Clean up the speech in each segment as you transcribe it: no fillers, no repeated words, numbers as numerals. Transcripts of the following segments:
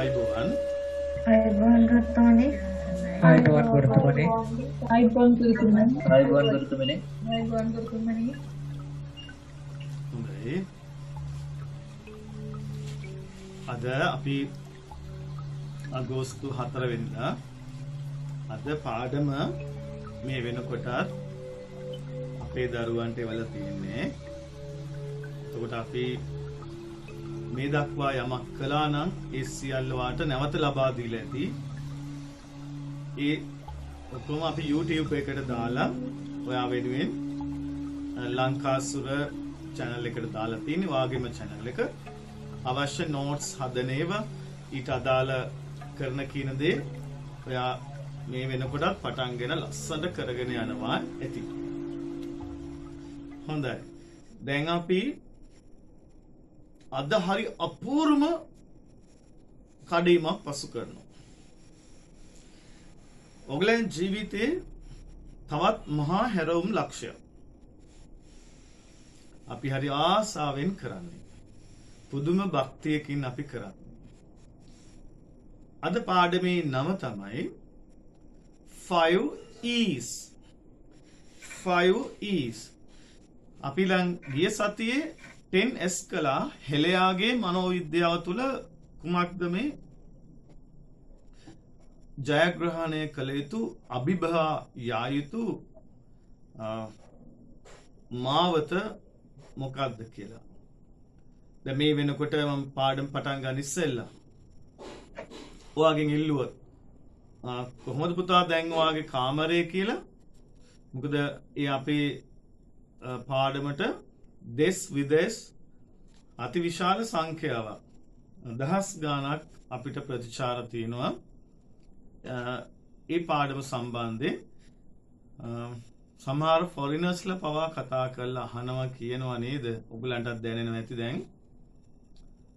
අයිබෝවන් අයිබෝන් ගුරුතුමනි. අයිබෝන් ගුරුතුමනි. අයිබෝන් ගුරුතුමනි. අයිබෝන් ගුරුතුමනි. අයිබෝන් ගුරුතුමනි. හොඳයි. අද අපි අගෝස්තු 4 වෙනිදා අද පාඩම මේ වෙනකොටත් අපේ දරුවන්ට එවලා තියෙන්නේ. එතකොට අපි මේ දක්වා යමක් කළා නම් ඒ සියල්ල වාට නැවත ලබා දීලා ඇති. ඒ ඔක්කොම අපි YouTube එකට දාලා ඔයා වෙනුවෙන් ලංකාසුර channel එකට දාලා තියෙන්නේ වාගේම channel එක. අවශ්‍ය notes හදන ඒවා ඊට අදාළ කරන කින දේ ඔයා මේ වෙනකොටත් පටන්ගෙන ලස්සනට කරගෙන යනවා ඇති. හොඳයි. දැන් අපි අද හරි අපූර්වම කඩීමක් පසු කරනවා. ඔයගලන් ජීවිතේ තවත් මහා හැරවුම් ලක්ෂ්‍ය. අපි හරි ආසාවෙන් කරන්නේ. පුදුම භක්තියකින් අපි කරන්නේ. අද පාඩමේ නම තමයි 5 E's. 5 E's. අපි ලං ගිය සතියේ 10S කළා හෙළයාගේ මනෝවිද්‍යාව තුළ කුමක්ද මේ ජයග්‍රහණය කළ යුතු අභිභවා යා යුතු මාවත මොකක්ද කියලා. දැන් මේ වෙනකොට මම පාඩම් පටන් ගන්න ඉස්සෙල්ලා ඔයාගෙන් ඉල්ලුවොත් කොහොමද පුතා දැන් ඔයාගේ කාමරය කියලා? මොකද ඒ අපේ පාඩමට දෙස් විදෙස් අතිවිශාල සංඛ්‍යාවක් දහස් ගානක් අපිට ප්‍රතිචාර තියෙනවා ඒ පාඩම සම්බන්ධයෙන්. සමහර ෆොරිනර්ස්ලා පවා කතා කරලා අහනවා කියනවා නේද? ඔයගලන්ටත් දැනෙනවා ඇති දැන්.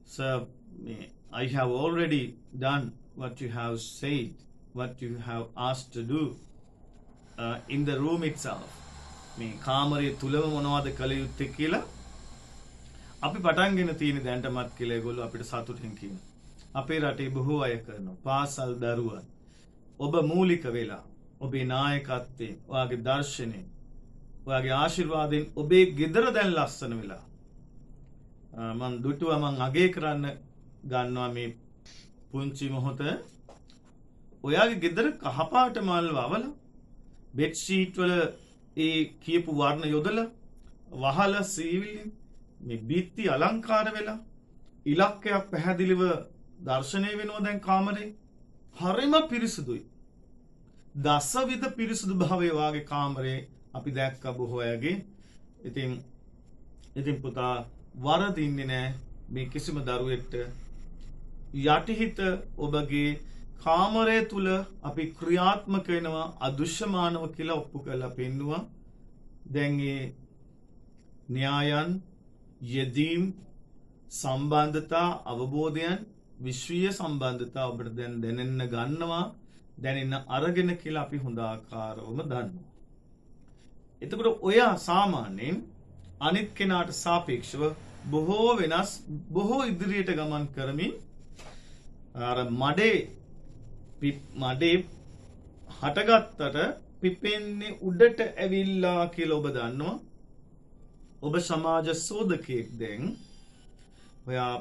Sir, I have already done what you have said, what you have asked to do in the room itself. මේ කාමරයේ තුලම මොනවද කළ යුත්තේ කියලා අපි පටන්ගෙන තියෙන දැන්ටමත් කියලා ඒගොල්ලෝ අපිට සතුටින් කියනවා. අපේ රටේ බොහෝ අය කරනවා. පාසල් දරුවන් ඔබ මූලික වෙලා ඔබේ නායකත්වයෙන්, ඔයාගේ දර්ශනයෙන්, ඔයාගේ ආශිර්වාදයෙන් ඔබේ ගෙදර දැන් ලස්සන වෙලා. මම දුටුවා මම අගය කරන්න ගන්නවා මේ පුංචි මොහොත. ඔයාගේ ගෙදර කහපාට මල් වවලා බෙඩ් ෂීට් වල ඒ කියපු වර්ණ යොදලා වහලා සීවිලින් මේ බීත්ති අලංකාර වෙලා ඉලක්කයක් පැහැදිලිව දර්ශනය වෙනවා දැන් කාමරේ. හරිම පිරිසුදුයි. දසවිධ පිරිසුදු භාවයේ වාගේ කාමරේ අපි දැක්ක බොහෝ අයගේ. ඉතින් පුතා වරදින්නේ නැහැ මේ කිසිම දරුවෙක්ට. යටිහිත ඔබගේ කාමරය තුල අපි ක්‍රියාත්මක වෙනවා අදෘශ්‍යමානව කියලා ඔප්පු කරලා පෙන්නවා. දැන් ඒ න්‍යායන් යෙදීම් සම්බන්ධතා අවබෝධයන් විශ්වීය සම්බන්ධතා ඔබට දැන් දැනෙන්න ගන්නවා දැනෙන්න අරගෙන කියලා අපි හොඳ ආකාරවම දන්නවා. එතකොට ඔය සාමාන්‍යයෙන් අනිත් කෙනාට සාපේක්ෂව බොහෝ වෙනස් බොහෝ ඉදිරියට ගමන් කරමින් අර මඩේ හටගත්තට පිපෙන්නේ උඩට ඇවිල්ලා කියලා ඔබ දන්නවා. ඔබ සමාජ සෝදකයෙක් දැන් ඔයා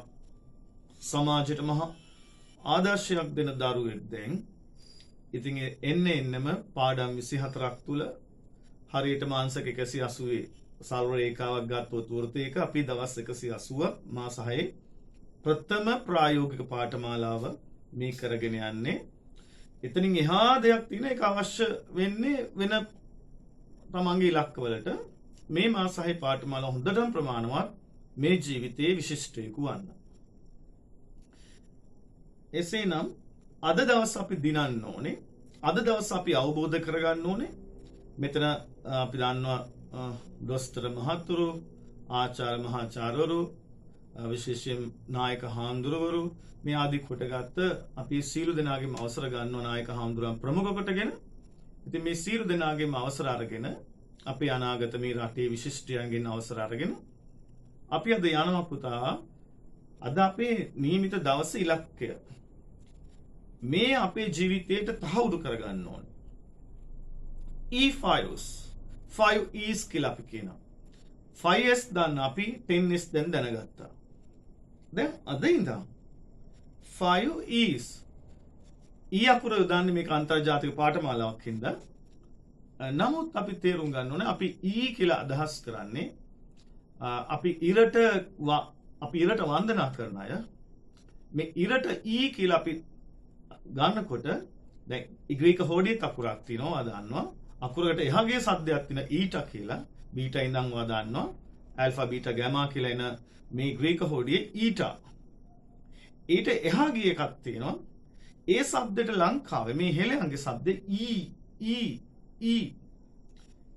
සමාජයට මහා ආදර්ශයක් දෙන දරුවෙක් දැන්. ඉතින් එන්නම පාඩම් 24ක් තුල හරියට මාංශක 180 සර්ව රේඛාවක් ගත්තොත් වෘත්තයක අපි දවස් 180 මාස 6 ප්‍රථම ප්‍රායෝගික පාඨමාලාව මේ කරගෙන යන්නේ. එතනින් එහා දෙයක් තියෙන එක අවශ්‍ය වෙන්නේ වෙන තමන්ගේ ඉලක්කවලට. මේ මාස 6 පාඨමාලාව හොඳටම ප්‍රමාණවත් මේ ජීවිතයේ විශිෂ්ටයෙකු වන්න. එසේනම් අද දවස් අපි දිනන්න ඕනේ. අද දවස් අපි අවබෝධ කරගන්න ඕනේ. මෙතන අපි දන්නවා දොස්තර මහතුරු, ආචාර්ය මහාචාර්යවරු, විශේෂයෙන් නායක හාමුදුරුවරු මේ ආදී කොටගත්ත අපි සීල දෙනාගේම අවසර ගන්නවා නායක හාමුදුරුවන් ප්‍රමුඛ කොටගෙන. ඉතින් මේ සීල දෙනාගේම අවසර අරගෙන අපි අනාගත මේ රටේ විශිෂ්ටයන්ගෙන් අවසර අරගෙන අපි අද යනවා පුතා අද අපේ නියමිත දවසේ ඉලක්කය මේ අපේ ජීවිතයට තහවුරු කරගන්න ඕනේ. E5s 5E's කියලා අපි කියනවා. 5S දන්න අපි 10S දැන් දැනගත්තා. දැන් අද ඉඳන් 5E's E අකුර යොදන්නේ මේක අන්තර්ජාතික පාඨමාලාවක් හින්දා. නමුත් අපි තේරුම් ගන්න ඕනේ අපි E කියලා අදහස් කරන්නේ අපි ඉරට වන්දනා කරන අය. මේ ඉරට E කියලා අපි ගන්නකොට දැන් ග්‍රීක හෝඩියේ අකුරක් තියෙනවා දන්නවා. අකුරකට එහාගේ සද්දයක් තියෙන ඊටා කියලා. බීටා ඉඳන් ඔයා දන්නවා. ඇල්ෆා බීටා ගාමා කියලා එන මේ ග්‍රීක හෝඩියේ ඊටා. ඊට එහා ගිය එකක් තියෙනවා. ඒ શબ્දෙට ලංකාවේ මේ හෙළයන්ගේ શબ્දේ E.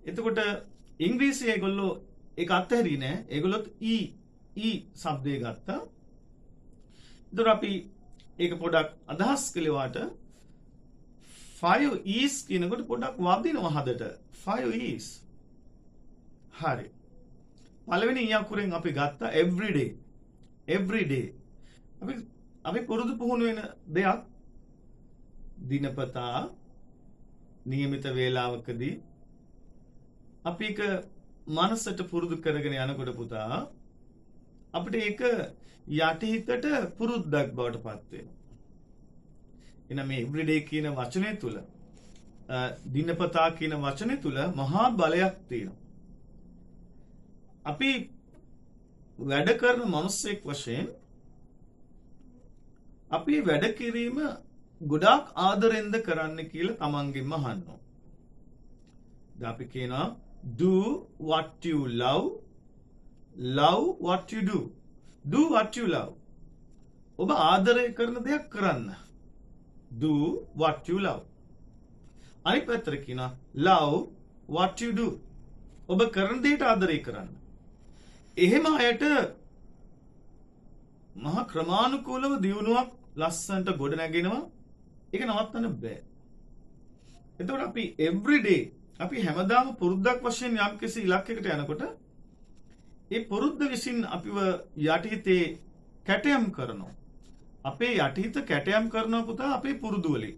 එතකොට ඉංග්‍රීසියේ ඒගොල්ලෝ ඒක අත්හැරී නෑ. ඒගොල්ලොත් E શબ્දේ ගත්තා. ඒතර අපි ඒක පොඩක් අදහස් කළේ වාට 5E's කියනකොට පොඩක් වදිනවා හදට. 5E's. හරි. පළවෙනි E අකුරෙන් අපි ගත්තා every day. අපි පුරුදු පුහුණු වෙන දෙයක් දිනපතා නියමිත වේලාවකදී අපි එක මනසට පුරුදු කරගෙන යනකොට පුතා අපිට ඒක යටිහිතට පුරුද්දක් බවට පත් වෙනවා. එහෙනම් මේ everyday කියන වචනය තුල දිනපතා කියන වචනය තුල මහා බලයක් තියෙනවා. අපි වැඩ කරන මිනිස්සෙක් වශයෙන් අපි වැඩ කිරීම ගොඩාක් ආදරෙන්ද කරන්න කියලා තමන්ගෙන්ම අහනවා. දැන් අපි කියනවා do what you love what you do. Do what you love. ඔබ ආදරය කරන දෙයක් කරන්න. Do what you love. අනිත් පැත්තට කියනවා love what you do. ඔබ කරන දෙයට ආදරය කරන්න. එහෙම අයට මහා ක්‍රමානුකූලව දියුණුවක් ලස්සනට ගොඩ නැගෙනවා. ඒක නවත්තන්න බෑ. එතකොට අපි everyday අපි හැමදාම පුරුද්දක් වශයෙන් යම්කිසි ඉලක්කයකට යනකොට ඒ පුරුද්ද විසින් අපිව යටිහිතේ කැටයම් කරනවා. අපේ යටිහිත කැටයම් කරනවා පුතා අපේ පුරුදු වලින්.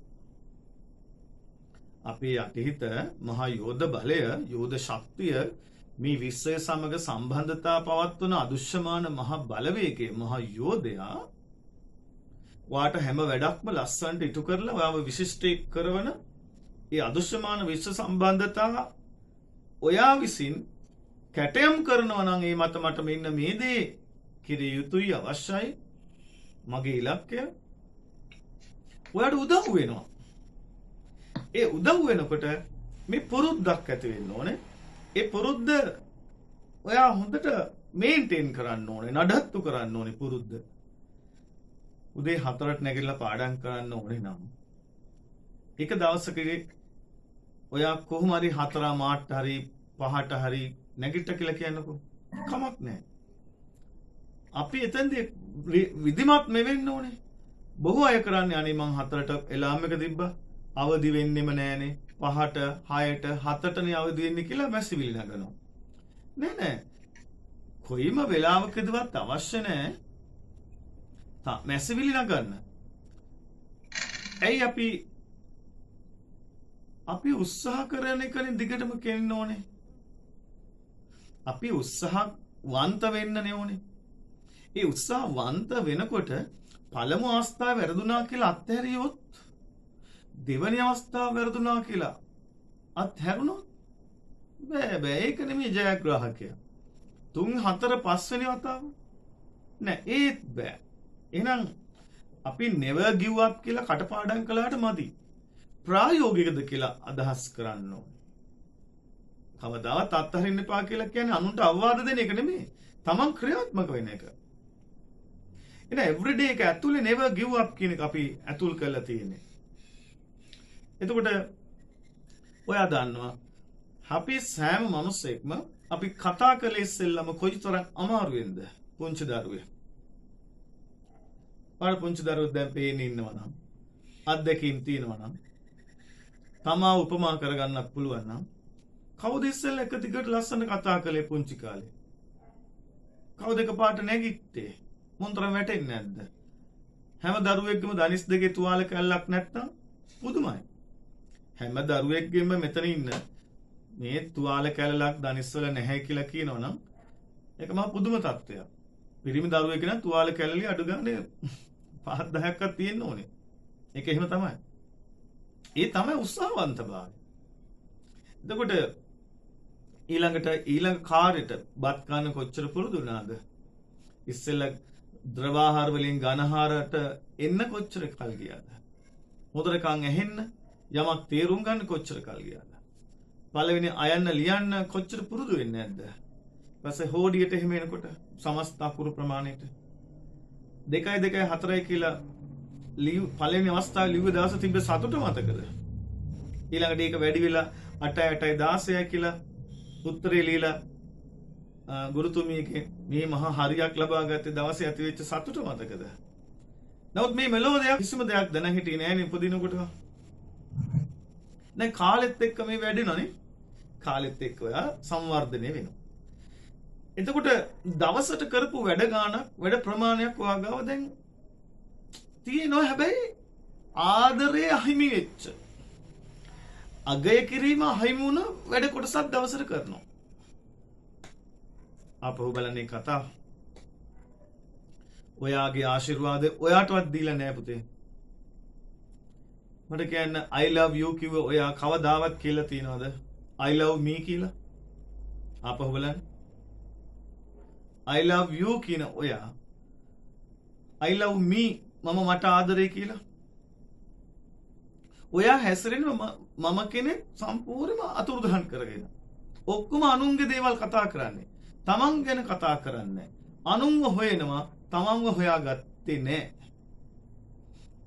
අපේ යටිහිත මහා යෝධ බලය, යෝධ ශක්තිය මේ විශ්වය සමග සම්බන්ධතා පවත්වන අදුෂ්‍යමාන මහා බලවේගයේ මහා යෝධයා වාට හැම වැඩක්ම ලස්සනට ඉටු කරලා ඔයාව විශිෂ්ට කරවන ඒ අදුෂ්‍යමාන විශ්ව සම්බන්ධතා ඔයා විසින් කැටයම් කරනවා නම් ඒ මත මට මෙන්න මේ දේ කිරිය යුතුයි අවශ්‍යයි මගේ ඉලක්කය ඔයාට උදව් වෙනවා. ඒ උදව් වෙනකොට මේ පුරුද්දක් ඇති වෙන්න ඕනේ. ඒ පුරුද්ද ඔයා හොඳට මේන්ටේන් කරන්න ඕනේ, නඩත්තු කරන්න ඕනේ පුරුද්ද. උදේ 4ට නැගිටලා පාඩම් කරන්න ඕනේ නම් එක දවසකදී ඔයා කොහොම හරි 4:00 හරි 5ට හරි නැගිට කියලා කියන්නකෝ. කමක් නැහැ. අපි එතෙන්දී විධිමත් වෙන්න ඕනේ. බොහෝ අය කරන්නේ අනේ මං 4ට එලාම් එක තිබ්බා. අවදි වෙන්නෙම නෑනේ. 5ට 6ට 7ටනේ අවදි වෙන්නේ කියලා මැසිවිලි නගනවා. නෑ. කොයිම වෙලාවකදවත් අවශ්‍ය නෑ. මැසිවිලි නගන්න. ඇයි අපි උත්සාහ කරන එකනේ දිගටම කෙරෙන්න ඕනේ. අපි උත්සාහවන්ත වෙන්න ඕනේ. ඒ උත්සාහවන්ත වෙනකොට පළමු අවස්ථාව වැරදුනා කියලා අත්හැරියොත් දෙවැනි අවස්ථාව වැරදුනා කියලා අත්හැරුණොත් බෑ ඒක නෙමෙයි ජයග්‍රාහකය. 3 4 5 වෙනි වතාව නෑ ඒත් බෑ. එහෙනම් අපි never give up කියලා කටපාඩම් කළාට මදි. ප්‍රායෝගිකද කියලා අදහස් කරන්න ඕනේ. කවදාවත් අත්හරින්න එපා කියලා කියන්නේ අනුන්ට අවවාද දෙන එක නෙමෙයි. තමන් ක්‍රියාත්මක වෙන එක. එහෙනම් everyday එක ඇතුලේ never give up කියන එක අපි ඇතුල් කරලා තියෙන්නේ. එතකොට ඔයා දන්නවා අපි සෑම මිනිසෙක්ම අපි කතා කළේ ඉස්සෙල්ලම කොයිතරම් අමාරුවෙන්ද පුංචි දරුවෙක්. පාර පුංචි දරුවෙක් දැන් පේන්නේ ඉන්නවා නම් අත්දැකීම් තියෙනවා නම් තමා උපමා කරගන්නත් පුළුවන් නම් කවුද ඉස්සෙල්ලා එක දිගට ලස්සන කතා කළේ පුංචි කාලේ? කවුද එකපාරට නැගිට්ටේ? මොන්තර වැටෙන්නේ නැද්ද? හැම දරුවෙක්ගේම දනිස් දෙකේ තුවාල කැල්ලක් නැත්තම් පුදුමයි. හැම දරුවෙක්ගේම මෙතන ඉන්න මේ තුවාල කැල්ලක් දනිස්වල නැහැ කියලා කියනවනම් ඒක මහා පුදුම තත්ත්වයක්. පිරිමි දරුවෙක් නම් තුවාල කැල්ලේ අඩු ගානේ 5-10ක්වත් තියෙන්න ඕනේ. ඒක එහෙම තමයි. ඒ තමයි උත්සාහවන්තභාවය. එතකොට ඊළඟ කාර්යයට බත් කන්න කොච්චර පුරුදු වුණාද? ඉස්සෙල්ලා ද්‍රවාහාර වලින් ඝනහාරට එන්න කොච්චර කල් ගියාද? හොඳට කන් ඇහෙන්න යමක් තේරුම් ගන්න කොච්චර කල් ගියාද? පළවෙනි අයන්න ලියන්න කොච්චර පුරුදු වෙන්නේ නැද්ද? ඊපස්සේ හෝඩියට එහෙම එනකොට සමස්ත අකුරු ප්‍රමාණයට 2 2 4 කියලා පළවෙනි අවස්ථාවේ ලිව්ව දවස් තිබ්බ සතුට මතකද? ඊළඟට ඒක වැඩි වෙලා 8 8 16 කියලා උත්තරේ ලියලා ගුරුතුමියගේ මේ මහා හරියක් ලබා ගත්තේ දවසේ ඇති වෙච්ච සතුට මතකද? නමුත් මේ මෙලෝ දෙයක් කිසිම දෙයක් දැන හිටියේ නෑනේ උපදිනකොට. දැන් කාලෙත් එක්ක මේ වැඩිනවනේ. කාලෙත් එක්ක ඔයා සංවර්ධනය වෙනවා. එතකොට දවසට කරපු වැඩ ගානක් වැඩ ප්‍රමාණයක් ඔයා ගාව දැන් තියෙනවා. හැබැයි ආදරේ අහිමි වෙච්ච අගය කිරීම අහිමි වුණ වැඩ කොටසක් දවසට කරනවා. අපහු බලන්නේ කතාව. ඔයාගේ ආශිර්වාදය ඔයාටවත් දීලා නෑ පුතේ. මට කියන්න I love you කිව්ව ඔයා කවදාවත් කියලා තියනවද I love me කියලා? අපහු බලන්න. I love you කියන ඔයා I love me මම මට ආදරේ කියලා. ඔයා හැසිරෙනවා මම කෙනෙක් සම්පූර්ණයෙන්ම අතුරුදහන් කරගෙන. ඔක්කොම අනුන්ගේ දේවල් කතා කරන්නේ. තමන් ගැන කතා කරන්නේ. අනුන්ව හොයනවා තමන්ව හොයාගත්තේ නෑ.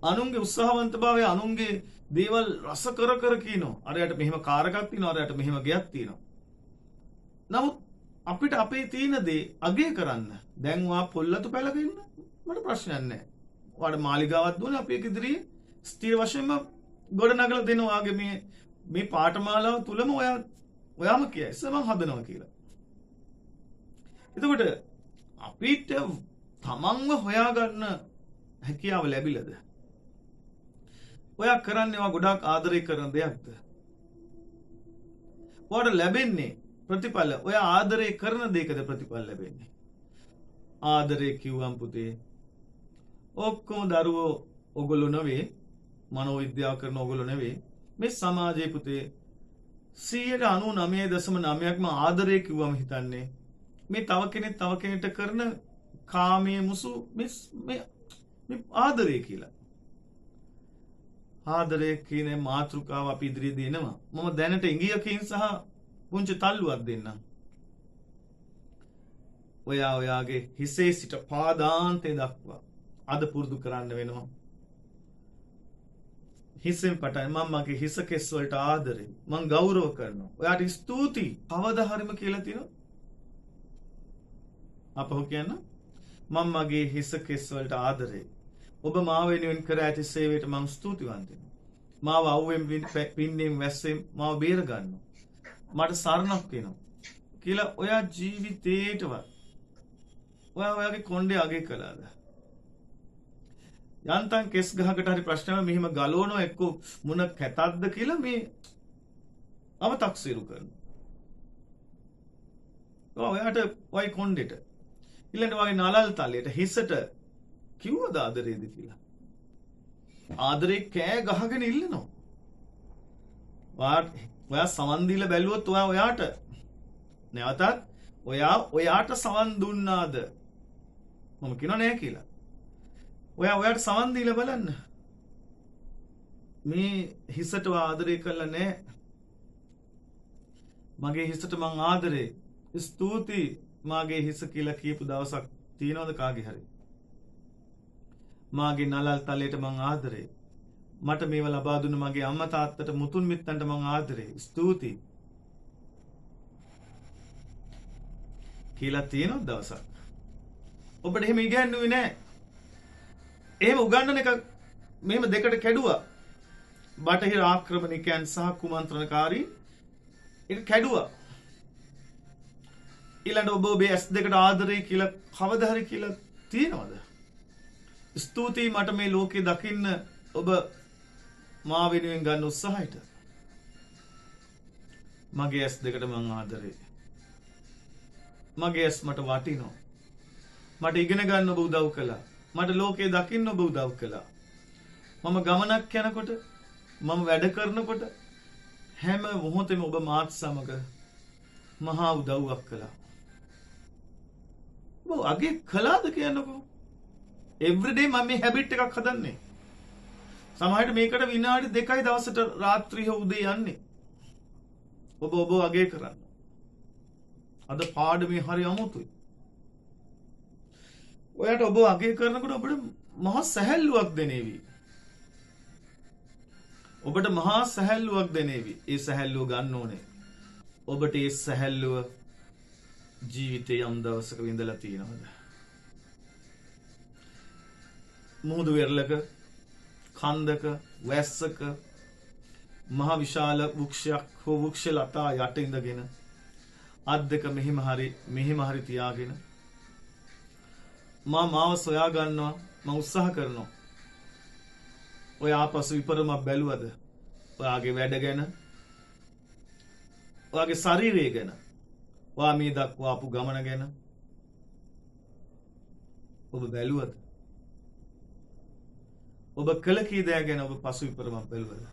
අනුන්ගේ උත්සාහවන්තභාවය අනුන්ගේ දේවල් රස කර කර කියනවා. අරයට මෙහෙම කාර් එකක් තියෙනවා, අරයට මෙහෙම ගෙයක් තියෙනවා. නමුත් අපිට අපේ තියෙන දේ අගය කරන්න. දැන් වා පොල්ලතු පැලගෙන මට ප්‍රශ්නයක් නෑ. ඔයාට මාලිගාවක් දුන්නා අපි ඒක ඉදිරියේ ස්ථිර වශයෙන්ම ගොඩ නගලා දෙනවා. ආගේ මේ පාඨමාලාව තුලම ඔයාම කියයි මම හදනවා කියලා. එතකොට අපිට තමන්ව හොයාගන්න හැකියාව ලැබිලද? ඔයා කරන්නේ ඔයා ගොඩාක් ආදරය කරන දෙයක්ද? ඔයාට ලැබෙන්නේ ප්‍රතිඵල ඔයා ආදරය කරන දෙයකද ප්‍රතිඵල ලැබෙන්නේ? ආදරය කිව්වම් පුතේ ඔක්කොම දරුවෝ ඔගොල්ලෝ නෙවෙයි, මනෝවිද්‍යාව කරන ඔගොල්ලෝ නෙවෙයි. මේ සමාජයේ පුතේ 99.9%ක්ම ආදරය කිව්වම හිතන්නේ මේ තව කෙනෙක්ට කරන කාමයේ මුසු මේ ආදරය කියලා. ආදරය කියන මාතෘකාව අපි ඉදිරියේ දෙනවා. මම දැනට ඉංගියකින් සහ පුංචි තල්ලුවක් දෙන්නම්. ඔයාගේ හිසේ සිට පාදාන්තය දක්වා අද පුරුදු කරන්න වෙනවා. හිසෙන් පටන් මගේ හිස කෙස් වලට ආදරේ මං ගෞරව කරනවා. ඔයාට ස්තුතියි. කවදා හරිම කියලා තියෙනවා. අපහු කියන්න මම මගේ හිස කෙස් වලට ආදරේ. ඔබ මාව වෙනුවෙන් කර ඇති සේවයට මං ස්තුතිවන්ත වෙනවා. මාව අවුවෙන් පින්නෙන් වැස්සෙන් මාව බේර ගන්නවා. මට සරණක් වෙනවා කියලා ඔයා ජීවිතේටවත් ඔයාගේ කොණ්ඩේ අගේ කළාද? යන්තම් කෙස් ගහකට හරි ප්‍රශ්නයක් මෙහිම ගලවනවා එක්ක මුණ කැතක්ද කියලා මේ අව탁සිරු කරනවා. ඔයාට ඔයි කොණ්ඩෙට ඊළඟට වගේ නලල් තලයට හිසට කිව්වද ආදරේද කියලා? ආදරේ කෑ ගහගෙන ඉල්ලනවා. ඔයා සමන් දීලා බැලුවොත් ඔයාට නැවතත් ඔයාට සමන් දුන්නාද? මම කියනවා නෑ කියලා. ඔයාට සමන් දීලා බලන්න. මේ හිසට ආදරය කළා නෑ. මගේ හිසට මං ආදරේ. ස්තුතියි මාගේ හිස කියලා කියපු දවසක් තියෙනවද කාගේ හරි? මාගේ නලල් තලයට මං ආදරේ. මට මේව ලබා දුන්න මගේ අම්මා තාත්තට මුතුන් මිත්තන්ට මං ආදරේ. ස්තුතියි කියලා තියෙනවද දවසක්? ඔබට එහෙම ඉගැන්නුවේ නෑ. එහෙම උගන්නන එක මෙහෙම දෙකට කැඩුවා. බටහිර ආක්‍රමණිකයන් සහ කුමන්ත්‍රණකාරී ඒක කැඩුවා. ඊළඟ ඔබ ඔබේ S2කට ආදරේ කියලා කවදා හරි කියලා තියෙනවද? ස්තුතියි මට මේ ලෝකේ දකින්න ඔබ මා වෙනුවෙන් ගන්න උත්සාහයට. මගේ ඇස් දෙකට මං ආදරේ. මගේ ඇස් මට වටිනවා. මට ඉගෙන ගන්න ඔබ උදව් කළා. මට ලෝකේ දකින්න ඔබ උදව් කළා. මම ගමනක් යනකොට මම වැඩ කරනකොට හැම මොහොතෙම ඔබ මාත් සමග මහා උදව්වක් කළා. ඔබ අගේ කළාද කියන්නකෝ. එවරිඩේ මම මේ හැබිට් එකක් හදන්නේ. සමහරවිට මේකට විනාඩි 2යි දවසට රාත්‍රිය උදේ යන්නේ. ඔබ අගේ කරන්න. අද පාඩමේ හරි අමුතුයි. ඔයාට ඔබ අගේ කරනකොට ඔබට මහා සැහැල්ලුවක් දැනේවි. ඔබට මහා සැහැල්ලුවක් දැනේවි. ඒ සැහැල්ලුව ගන්න ඕනේ. ඔබට ඒ සැහැල්ලුව ජීවිතේ යම් දවසක විඳලා තියෙනවද? මුහුදු වෙරළක, කන්දක, වැස්සක, මහ විශාල වෘක්ෂයක් හෝ වෘක්ෂ ලතා යට ඉඳගෙන අත් දෙක මෙහිම හරි තියාගෙන මාව සොයා ගන්නවා. මම උත්සාහ කරනවා. ඔය ආපසු විපරමක් බැලුවද? ඔයාගේ වැඩ ගැන, ඔයාගේ ශරීරය ගැන, ඔයා මේ දක්වා ආපු ගමන ගැන ඔබ බැලුවද? ඔබ කළ කී දෑ ගැන ඔබ පසු විපරමක් බැලුවද?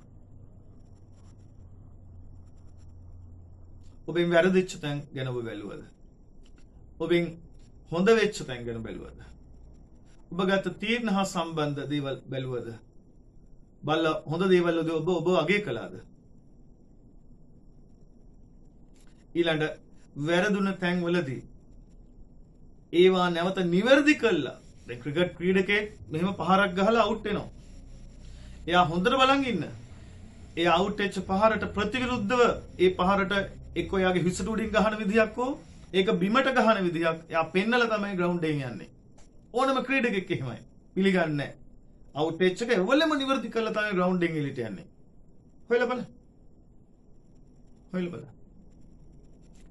ඔබෙන් වැරදිච්ච තැන් ගැන ඔබ බැලුවද? ඔබෙන් හොඳ වෙච්ච තැන් ගැන බැලුවද? ඔබ ගත තීරණ හා සම්බන්ධ දේවල් බැලුවද? බල්ල හොඳ දේවල් වලදී ඔබ අගේ කළාද? ඊළඟ වැරදුන තැන් වලදී ඒවා නැවත නිවැරදි කළා. දැන් ක්‍රිකට් ක්‍රීඩකයෙක් මෙහෙම පහරක් ගහලා අවුට් වෙනවා. එයා හොඳට බලන් ඉන්න. ඒ අවුට් වෙච්ච පහරට ප්‍රතිවිරුද්ධව ඒ පහරට එක්ක එයාගේ හිසට උඩින් ගහන විදියක් හෝ ඒක බිමට ගහන විදියක් එයා පෙන්නලා තමයි ග්‍රවුන්ඩ් එකෙන් යන්නේ. ඕනම ක්‍රීඩකෙක් එහෙමයි. පිළිගන්නේ නැහැ. අවුට් වෙච්ච එක එවලම නිවැරදි කරලා තමයි ග්‍රවුන්ඩ් එකෙන් එළියට යන්නේ. හොයලා බලන්න.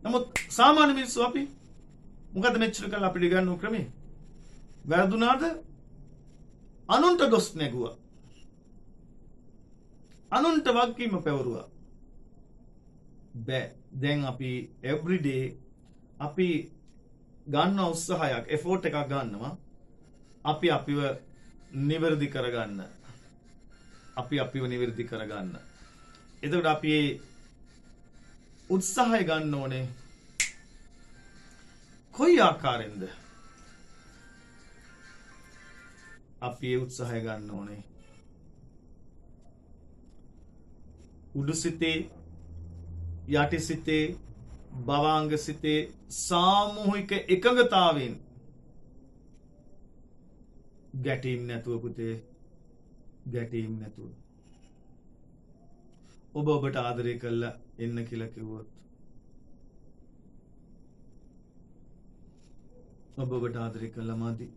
නමුත් සාමාන්‍ය මිනිස්සු අපි මොකද මෙච්චර කල් අපිට ගන්න ක්‍රමේ? වැරදුනාද අනුන්ට දොස් නැගුවා. අනුන්ට වගකීම පැවරුවා. බෑ. දැන් අපි everyday අපි ගන්න උත්සාහයක් effort එකක් ගන්නවා. අපි අපිව නිවැරදි කරගන්න. එතකොට අපි උත්සාහය ගන්න ඕනේ කොයි ආකාරයෙන්ද? අපි ඒ උත්සාහය ගන්න ඕනේ උඩු සිතේ, යටි සිතේ, භවාංග සිතේ සාමූහික එකඟතාවෙන් ගැටීම් නැතුව පුතේ, ගැටීම් නැතුව ඔබට ආදරය කළා එන්න කියලා කිව්වොත් ඔබට ආදරය කළා මදි.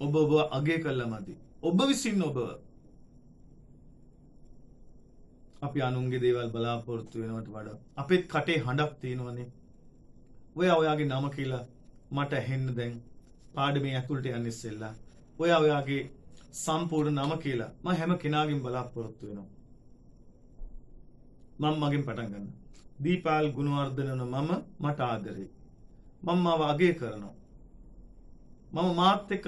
ඔබ අගේ කළා මදි. ඔබ විසින් අපි අනුන්ගේ දේවල් බලාපොරොත්තු වෙනවට වඩා අපේ කටේ හඬක් තියෙනවනේ. ඔයාගේ නම කියලා මට ඇහෙන්න දැන් පාඩමේ ඇතුළට යන්න ඉස්සෙල්ලා ඔයාගේ සම්පූර්ණ නම කියලා මම හැම කෙනාගෙන් බලාපොරොත්තු වෙනවා. මම මගෙන් පටන් ගන්න. දීපාල් ගුණවර්ධන මම මට ආදරේ. මම මාව අගය කරනවා. මම මාත් එක්ක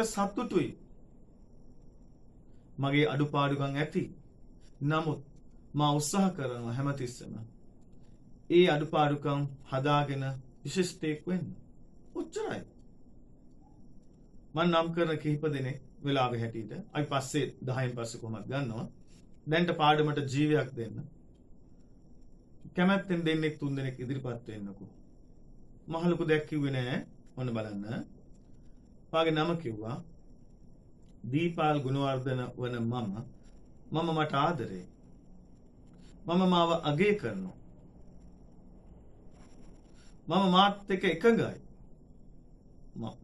සතුටුයි. මගේ අඩුපාඩුකම් ඇති. නමුත් මා උත්සාහ කරනවා හැමතිස්සෙම ඒ අඩුපාඩුකම් හදාගෙන විශිෂ්ටයෙක් වෙන්න. ඔච්චරයි. මම නම් කරන කිහිප දෙනෙක් වෙලාවෙ හැටියට අපි පස්සේ 10න් පස්සේ කොහොමද ගන්නවා. දැන්ට පාඩමට ජීවයක් දෙන්න. කැමැත්තෙන් දෙන්නෙක් 3 දෙනෙක් ඉදිරිපත් වෙන්නකෝ. මහලුකු දෙයක් කිව්වේ නෑ. ඔන්න බලන්න. පාගේ නම කිව්වා. දීපාල් ගුණවර්ධන වන මම මට ආදරේ. මම මාව අගය කරනවා. මම මාත් එක්ක එකඟයි.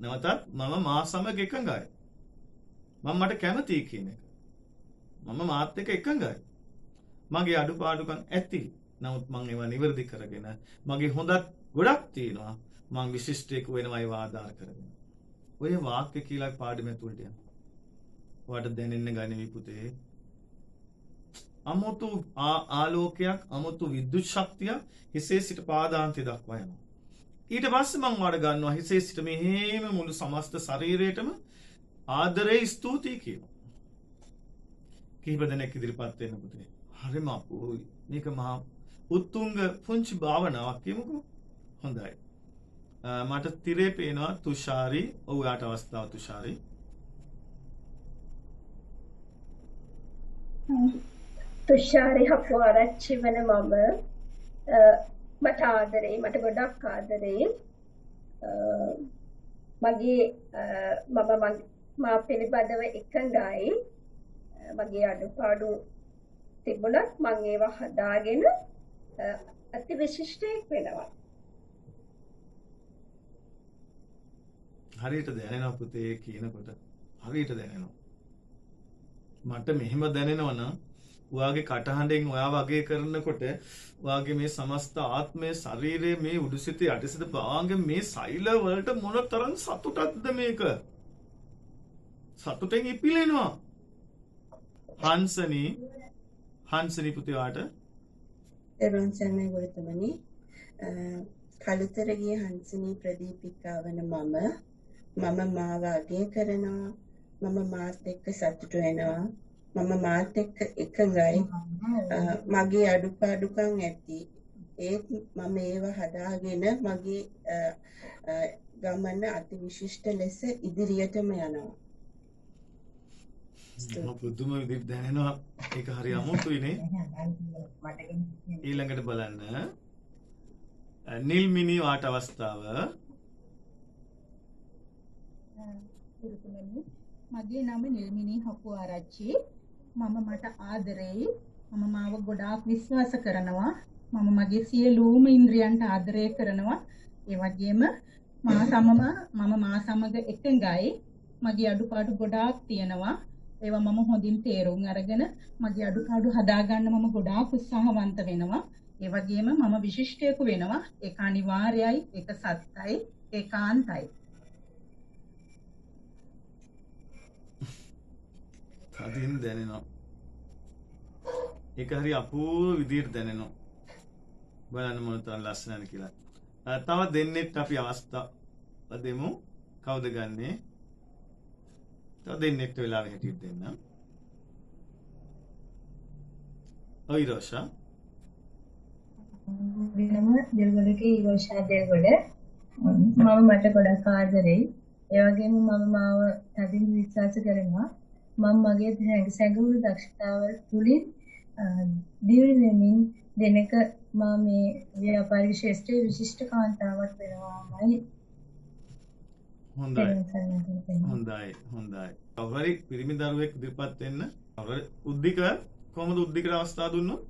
නැවතත් මම මා සමග එකඟයි. මම මට කැමතියි කියන එක. මම මාත් එක්ක එකඟයි. මගේ අඩුපාඩුකම් ඇති. නමුත් මම ඒවා නිවැරදි කරගෙන මගේ හොඳත් ගොඩක් තියෙනවා. මං විශිෂ්ටයෙකු වෙනවා ඒවා ආධාර කරගෙන. ඔය වාක්‍ය කියලා පාඩම තුලට යන. ඔයාලට දැනෙන්න ගනිවි පුතේ. අමුතු ආලෝකයක් අමුතු විද්‍යුත් ශක්තියක් හිසේ සිට පාදාන්තය දක්වා යනවා. ඊට පස්සේ මං වඩ ගන්නවා හිසේ සිට මෙහෙම මුළු සමස්ත ශරීරයටම ආදරේ ස්තුතියි කියනවා. කිහිප දෙනෙක් ඉදිරිපත් වෙන්න පුතේ. හරිම අපූර්වයි. මේක මහා උත්තුංග පුංචි භාවනාවක් කියමුකෝ. හොඳයි. මට තිරේ පේනවා තුෂාරි. ඔව් යාට අවස්ථාව තුෂාරි. තුෂාරි හපුආරච්චි වෙන මම මට ආදරේ මට ගොඩක් ආදරේ මගේ මා පිළිබඳව එකඟයි මගේ අඩුපාඩු තිබුණත් මම ඒවා හදාගෙන අති විශිෂ්ටයෙක් වෙනවා. හරියට දැනෙනවා පුතේ කියනකොට. හරියට දැනෙනවා. මට මෙහෙම දැනෙනවා නම් ඔයාගේ කටහඬෙන් ඔයා වගේ කරනකොට ඔයාගේ මේ සමස්ත ආත්මය ශරීරයේ මේ උඩුසිත යටිසිත භාගයේ මේ සෛල වලට මොනතරම් සතුටක්ද මේක. සතුටෙන් ඉපිලෙනවා. හංසනි පුතේ වාට එරුවන් සර්ණයි ගුරුතුමනි. කළුතරගේ හංසනී ප්‍රදීපිකා වන මම මාව අගය කරනවා. මම මාත් එක්ක සතුටු වෙනවා. මම මාත් එක්ක එකඟයි. මගේ අඩුපාඩුකම් ඇති. ඒත් මම ඒව හදාගෙන මගේ ගමන අති විශිෂ්ට ලෙස ඉදිරියටම යනවා. පුදුම විදිහට දැනෙනවා. ඒක හරි අමුතුයිනේ. ඊළඟට බලන්න නිල්මිනි වාට අවස්ථාව. මගේ නම නිල්මිනී හපුආරච්චි. මම මට ආදරෙයි. මම මාව ගොඩාක් විශ්වාස කරනවා. මම මගේ සියලුම ඉන්ද්‍රියන්ට ආදරය කරනවා. ඒ වගේම මම මා සමග එකඟයි. මගේ අඩුපාඩු ගොඩාක් තියෙනවා. ඒවා මම හොඳින් තේරුම් අරගෙන මගේ අඩුපාඩු හදාගන්න මම ගොඩාක් උත්සාහවන්ත වෙනවා. ඒ වගේම මම විශිෂ්ටයෙකු වෙනවා. ඒක අනිවාර්යයි. ඒක සත්‍යයි. ඒකාන්තයි. තදින් දැනෙනවා. ඒක හරි අපූර්ව විදිහට දැනෙනවා. බලන්න මොනතරම් ලස්සනද කියලා. තව දෙන්නෙක් අපි අවස්ථාව දෙමු. කවුද ගන්නෙ? තව දෙන්නෙක්ට වෙලාවෙ හැටියට දෙන්න. ඔයි රෝෂා. වෙනම දෙල්ගොඩගේ ඊරෝෂා දෙල්ගොඩ. මම මට ගොඩක් ආදරෙයි. ඒ වගේම මම මාව තදින් විශ්වාස කරනවා. මම මගේ සැඟවුණු දක්ෂතාව තුළින් දියුණු වෙමින් දෙනක මම මේ ව්‍යාපාරික ශාස්ත්‍රයේ විශිෂ්ට කාන්තාවක් වෙනවාමයි. හොඳයි. කවුරුහරි පිරිමි දරුවෙක් ඉදිරිපත් වෙන්න. උද්දික කොහොමද උද්දිකට අවස්ථාව දුන්නොත්?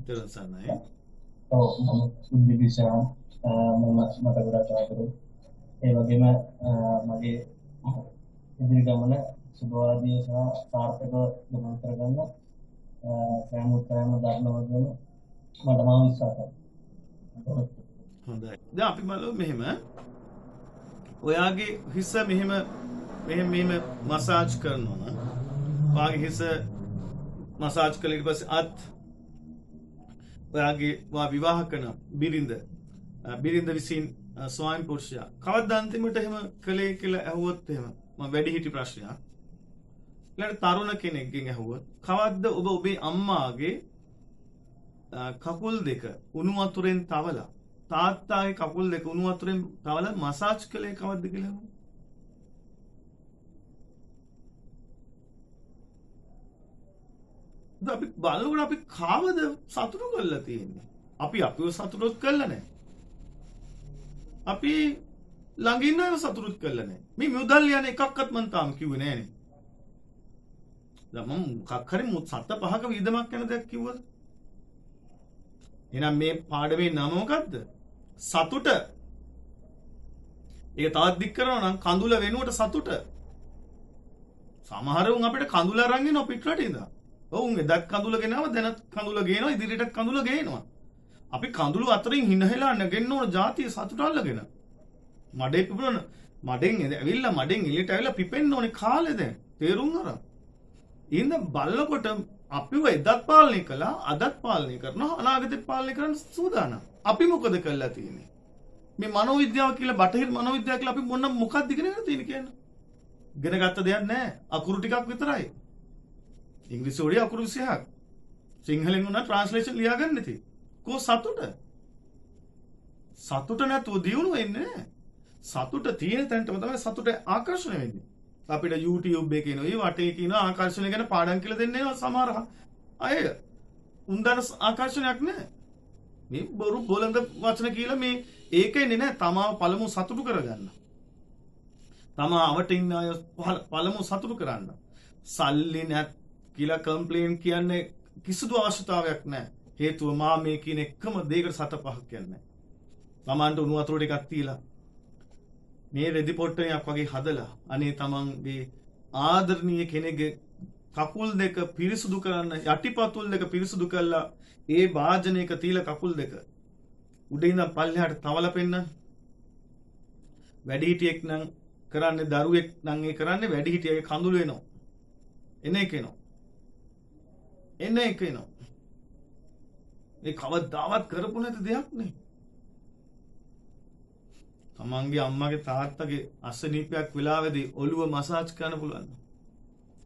තෙරසන්නයි. මම උද්දිකෂා මම මට ගොඩක් ආදරේ. ඒ වගේම මගේ ඉදිරි ගමන සුබවාදී සහ සාර්ථකව ගමන් කරගන්න සෑම උත්සාහයක්ම දරනවා කියන මට මා විශ්වාසයි. හොඳයි. දැන් අපි බලමු මෙහෙම. ඔයාගේ හිස මෙහෙම මසාජ් කරනවා නම් ඔයාගේ හිස මසාජ් කළා ඊට පස්සේ අත් ඔයාගේ විවාහ කරන බිරිඳ විසින් ස්වාමි පුරුෂයා කවද්ද අන්තිමට එහෙම කළේ කියලා ඇහුවොත් එහෙම මම වැඩි හිටි ප්‍රශ්නයක්. ඊළඟ තරුණ කෙනෙක්ගෙන් ඇහුවොත් කවද්ද ඔබ ඔබේ අම්මාගේ කකුල් දෙක උණු වතුරෙන් තවලා තාත්තාගේ කකුල් දෙක උණු වතුරෙන් තවලා මසාජ් කළේ කවද්ද කියලා ඇහුවොත් අපි බලනකොට අපි කාවද සතුටු කරලා තියෙන්නේ? අපි අපිව සතුටුත් කරලා නැහැ. අපි ළඟින් අයව සතුටුත් කරලා නැහැ. මේ මුදල් යන එකක්වත් මම තාම කිව්වේ නෑනේ. දැන් මම මොකක් හරි සත්ත පහක විදමක් යන දෙයක් කිව්වද? එහෙනම් මේ පාඩමේ නම මොකද්ද? සතුට. ඒක තවත් දික් කරනවා නම් කඳුල වෙනුවට සතුට. සමහර උන් අපිට කඳුල අරන් එනවා පිටරට ඉඳලා. ඔවුන් එදත් කඳුල ගෙනාව දැනත් කඳුල ගේනවා ඉදිරියටත් කඳුල ගේනවා. අපි කඳුළු අතරින් හිනහෙලා නැගෙන්න ඕන જાතිය සතුට අල්ලගෙන. මඩේ පිපුණන මඩෙන් ඇවිල්ලා මඩෙන් එළියට ඇවිල්ලා පිපෙන්න ඕනේ කාලේ දැන්. තේරුම් අරන්. ඉන්න බලනකොට අපිව එදත් පාලනය කළා අදත් පාලනය කරනවා අනාගතෙත් පාලනය කරන්න සූදානම්. අපි මොකද කරලා තියෙන්නේ? මේ මනෝවිද්‍යාව කියලා බටහිර මනෝවිද්‍යාව කියලා අපි මොකක්ද ඉගෙනගෙන තියෙන්නේ කියන්නේ? ඉගෙන ගත්ත දෙයක් නැහැ. අකුරු ටිකක් විතරයි. ඉංග්‍රීසි වලින් අකුරු 20ක්. සිංහලෙන් උනා ට්‍රාන්ස්ලේෂන් ලියා ගන්න නැති. කො සතුට? සතුට නැතුව දියුණු වෙන්නේ නැහැ. සතුට තියෙන තැනටම තමයි සතුට ආකර්ෂණය වෙන්නේ. අපිට YouTube එකේ නෝ වටේ කියන ආකර්ෂණය ගැන පාඩම් කියලා දෙන්නේ සමහර අය. උන්දන ආකර්ෂණයක් නැහැ. මේ බොරු බොළඳ වචන කියලා මේ ඒකෙන්නේ නැහැ. තමාව පළමු සතුටු කරගන්න. තමා අවට ඉන්න අය පළමු සතුටු කරන්න. සල්ලි නැත් කියලා කම්ප්ලේන් කියන්නේ කිසිදු අවශ්‍යතාවයක් නැහැ. හේතුව මා මේ කියන එකම දෙයකට 7-5ක් කියන්නේ. තමන්ට උණු වතුර ටිකක් තියලා මේ රෙදි පොට්ටයක් වගේ හදලා අනේ තමන්ගේ ආදරණීය කෙනෙක්ගේ කකුල් දෙක පිරිසුදු කරන්න යටිපතුල් දෙක පිරිසුදු කරලා ඒ වාජනයක තියලා කකුල් දෙක උඩින් ඉඳන් පල්ලෙහාට තවලා පෙන්නන්න. වැඩිහිටියෙක් නම් කරන්නේ දරුවෙක් නම් ඒ කරන්නේ වැඩිහිටියගේ කඳුළු වෙනවා. එන එක එනවා. එන එක එනවා. ඒ කවදාවත් කරපු නැති දෙයක් නේ. තමන්ගේ අම්මගේ තාත්තගේ අසනීපයක් වෙලාවේදී ඔළුව මසාජ් කරන්න පුළුවන්.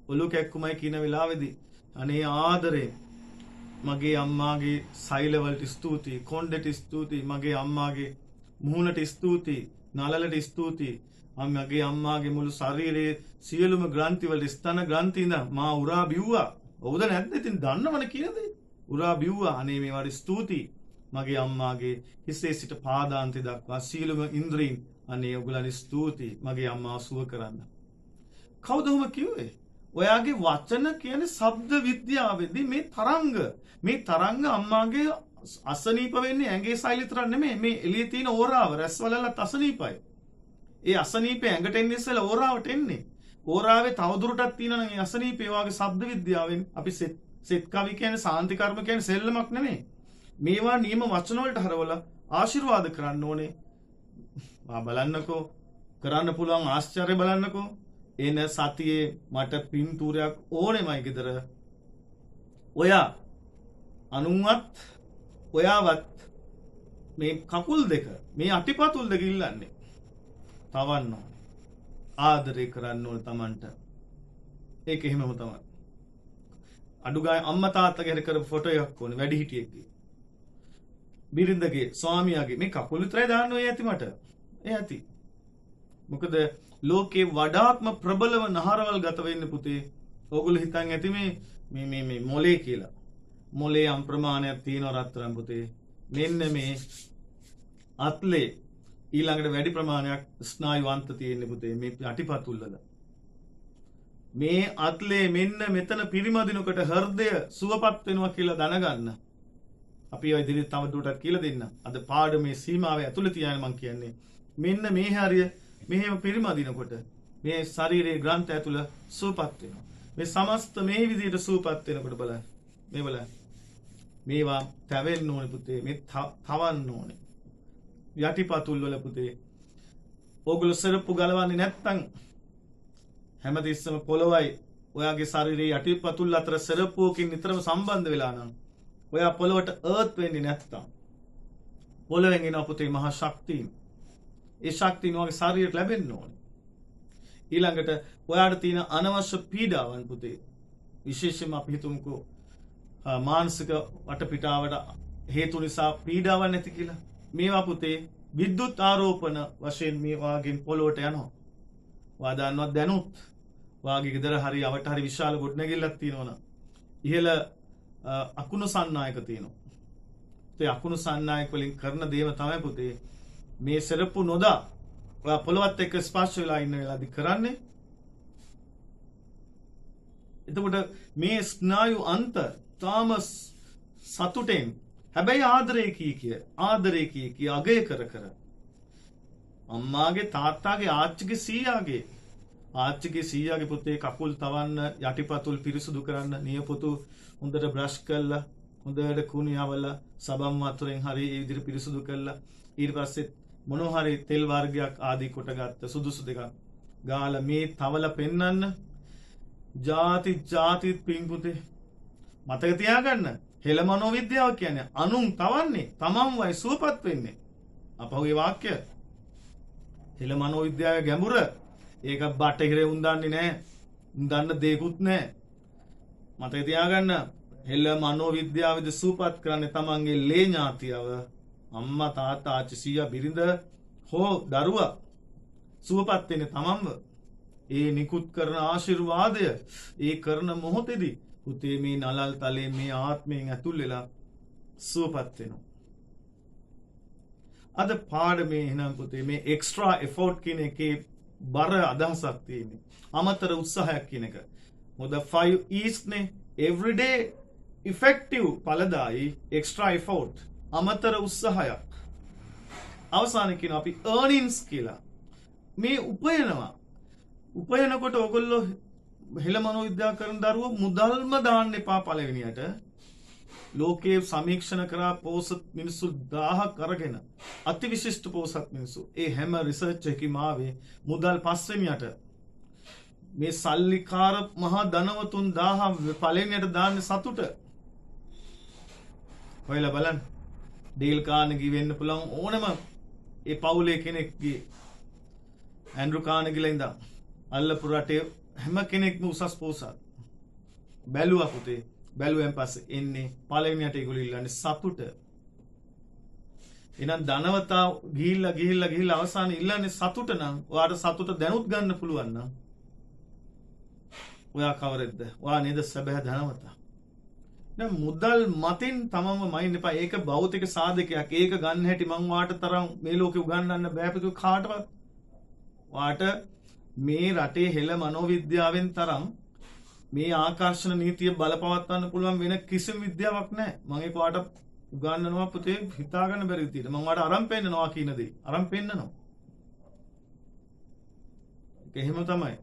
ඔළුව කැක්කුමයි කියන වෙලාවේදී අනේ ආදරේ මගේ අම්මාගේ සෛලවලට ස්තුතියි, කොණ්ඩෙට ස්තුතියි, මගේ අම්මාගේ මුහුණට ස්තුතියි, නළලට ස්තුතියි. මගේ අම්මාගේ මුළු ශරීරයේ සියලුම ග්‍රන්ථි වල ස්තන ග්‍රන්ථි ඉඳන් මා උරා බිව්වා. ඔව්ද නැද්ද? ඉතින් දන්නවනේ කියනදේ. උරා බිව්වා. අනේ මේවට ස්තුතියි. මගේ අම්මාගේ හිසේ සිට පාදාන්තය දක්වා සියලුම ඉන්ද්‍රීන් අනේ ඔයගොල්ලන් ස්තුතියි මගේ අම්මාව සුව කරන්න. කවුද ඔහොම කිව්වේ? ඔයාගේ වචන කියන්නේ ශබ්ද විද්‍යාවේදී මේ තරංග අම්මාගේ අසනීප වෙන්නේ ඇඟේ සෛල විතර නෙමෙයි මේ එළියේ තියෙන ඕරාව රැස්වලලත් අසනීපයි. ඒ අසනීපේ ඇඟට එන්නේ ඉස්සෙල්ලා ඕරාවට එන්නේ. ඕරාවේ තවදුරටත් තියෙනවා නම් ඒ අසනීපේ වාගේ ශබ්ද විද්‍යාවෙන් අපි සෙත් කවි කියන්නේ සාන්ති කර්ම කියන්නේ සෙල්ලමක් නෙමෙයි. මේවා නියම වචන වලට හරවලා ආශිර්වාද කරන්න ඕනේ. බලන්නකෝ කරන්න පුළුවන් ආශ්චර්ය බලන්නකෝ. එන සතියේ මට පින්තූරයක් ඕනෙමයි ගෙදර. ඔයා අනුන්වත් ඔයාවත් මේ කකුල් දෙක මේ අටිපතුල් දෙක ඉල්ලන්නේ. තවන්න ඕනේ. ආදරේ කරන්න ඕනේ Tamanට. ඒක එහෙමම තමයි. අඩුගානේ අම්මා තාත්තගේ හරි කරපු ෆොටෝ එකක් ඕනේ වැඩිහිටියෙක්ගේ. බිරිඳගේ ස්වාමියාගේ මේ කකුල් විතරයි දාන්න ඔය ඇති මට. ඒ ඇති. මොකද ලෝකේ වඩාත්ම ප්‍රබලව නහරවල් ගත වෙන්නේ පුතේ. ඕගොල්ලෝ හිතන් ඇති මේ මොලේ කියලා. මොලේ යම් ප්‍රමාණයක් තියෙනවා රත්තරන් පුතේ. මෙන්න මේ අත්ලේ ඊළඟට වැඩි ප්‍රමාණයක් ස්නායු අන්ත තියෙන්නේ පුතේ මේ යටිපතුල් වල. මේ අත්ලේ මෙන්න මෙතන පිරිමදිනකොට හෘදය සුවපත් වෙනවා කියලා දැනගන්න. අපි ඔය ඉදිරියට තව දුරටත් කියලා දෙන්න. අද පාඩමේ සීමාවේ ඇතුළේ තියාගෙන මම කියන්නේ මෙන්න මේ හරිය මෙහෙම පිරිමදිනකොට මේ ශරීරයේ ග්‍රන්ථ ඇතුළ සුවපත් වෙනවා. මේ සමස්ත මේ විදිහට සුවපත් වෙනකොට බලන්න. මේ බලන්න. මේවා තැවෙන්න ඕනේ පුතේ. මේ තවන්න ඕනේ. යටිපතුල් වල පුතේ. ඕගොල්ලෝ සරප්පු ගලවන්නේ නැත්තම් හැමතිස්සම පොළොවයි ඔයාගේ ශරීරයේ යටිපතුල් අතර සරප්පුවකින් නිතරම සම්බන්ධ වෙලා නම් ඔයා පොළොවට අර්ත් වෙන්නේ නැත්තම් පොළොවෙන් එන පුතේ මහා ශක්තිය. ඒ ශක්තිය ඔයාගේ ශරීරයට ලැබෙන්න ඕනේ. ඊළඟට ඔයාට තියෙන අනවශ්‍ය පීඩාවන් පුතේ විශේෂයෙන්ම අපි හිතමුකෝ මානසික වටපිටාවට හේතු නිසා පීඩාවක් නැති කියලා. මේවා පුතේ විද්‍යුත් ආරෝපණ වශයෙන් මේ වාගෙන් පොළොවට යනවා. ඔයා දන්නවත් දැනුත් වාගේ ගෙදර හරි අවට හරි විශාල ගොඩනැගිල්ලක් තියෙනවනම් ඉහළ අකුණු සන්නායක තියෙනවා. ඒ අකුණු සන්නායක වලින් කරන දේම තමයි පුතේ මේ සරප්පු නොදා ඔයා පොළොවත් එක්ක ස්පර්ශ වෙලා ඉන්න වෙලාවදී කරන්නේ. එතකොට මේ ස්නායු අන්ත තාම සතුටෙන් හැබැයි ආදරේ කී අගය කර අම්මාගේ තාත්තාගේ ආච්චිගේ සීයාගේ පුතේ කකුල් තවන්න යටිපතුල් පිරිසුදු කරන්න නියපොතු හොඳට බ්‍රෂ් කරලා හොඳට කුණු යවලා සබම් වතුරෙන් හරි ඒ විදිහට පිරිසුදු කරලා ඊට පස්සේ මොනවා හරි තෙල් වර්ගයක් ආදී කොටගත්ත සුදුසු දෙකක් ගාලා මේ තවල පෙන්නන්න ಜಾති පිංපුතේ මතක තියාගන්න හෙළ මනෝවිද්‍යාව කියන්නේ අනුන් තවන්නේ තමන්වයි සුවපත් වෙන්නේ අපහුගේ වාක්‍ය හෙළ මනෝවිද්‍යාවේ ගැඹුර ඒක බටහිර උන් දන්නේ නැහැ උන් දන්න දෙයක්වත් නැහැ මතක තියාගන්න හෙළ මනෝවිද්‍යාවද සුවපත් කරන්නේ තමන්ගේ ලේ ඥාතියව අම්මා තාත්තා ආච්චි සීයා බිරිඳ හෝ දරුවා සුවපත් වෙන්නේ තමන්ව ඒ නිකුත් කරන ආශිර්වාදය ඒ කරන මොහොතේදී පුතේ මේ නලල් තලේ මේ ආත්මයෙන් ඇතුල් වෙලා සුවපත් වෙනවා අද පාඩමේ එහෙනම් පුතේ මේ එක්ස්ට්‍රා එෆෝට් කියන එකේ බර අදහසක් තියෙන්නේ අමතර උත්සාහයක් කියන එක මොකද 5 E's නේ everyday effective ඵලදායි එක්ස්ට්‍රා එෆෝට් අමතර උත්සාහයක් අවසානයේ කියන අපි earnings කියලා මේ උපයනකොට ඔයගොල්ලෝ හෙළ මනෝවිද්‍යාව කරන දරුවෝ මුදල්ම දාන්න එපා පළවෙනියට ලෝකයේ සමීක්ෂණ කරා පෝසත් මිනිස්සු 1000ක් අරගෙන අතිවිශිෂ්ට පෝසත් මිනිස්සු ඒ හැම රිසර්ච් එකකම ආවේ මුදල් පස්වෙනියට මේ සල්ලිකාර මහා ධනවතුන් 1000 පළවෙනියට දාන්නේ සතුට හොයලා බලන්න ඩේල් කානගී වෙන්න පුළුවන් ඕනම ඒ පවුලේ කෙනෙක්ගේ ඇන්ඩ්‍රු කානගිලා ඉඳන් අල්ලපු රටේ හැම කෙනෙක්ම උසස් පෝසත් බැලුවා පුතේ බැලුවෙන් පස්සේ එන්නේ පළවෙනියට ඒගොල්ලෝ ඉල්ලන්නේ සතුට එහෙනම් ධනවතා ගිහිල්ලා අවසානයේ ඉල්ලන්නේ සතුට නම් ඔයාට සතුට දැනුත් ගන්න පුළුවන් නම් ඔයා කවරෙද්ද ඔයා නේද සැබෑ ධනවතා දැන් මුදල් මතින් තමම මයින් එපා ඒක භෞතික සාධකයක් ඒක ගන්න හැටි මං වාට තරම් මේ ලෝකේ උගන්වන්න බෑ පුතේ කාටවත් වාට මේ රටේ හෙළ මනෝවිද්‍යාවෙන් තරම් මේ ආකර්ෂණ නීතිය බලපවත්වන්න පුළුවන් වෙන කිසිම විද්‍යාවක් නැහැ මම ඒක වාට උගන්වනවා පුතේ හිතා ගන්න බැරි විදියට මම වාට අරන් පෙන්නනවා කියන දේ අරන් පෙන්නනවා ඒක එහෙම තමයි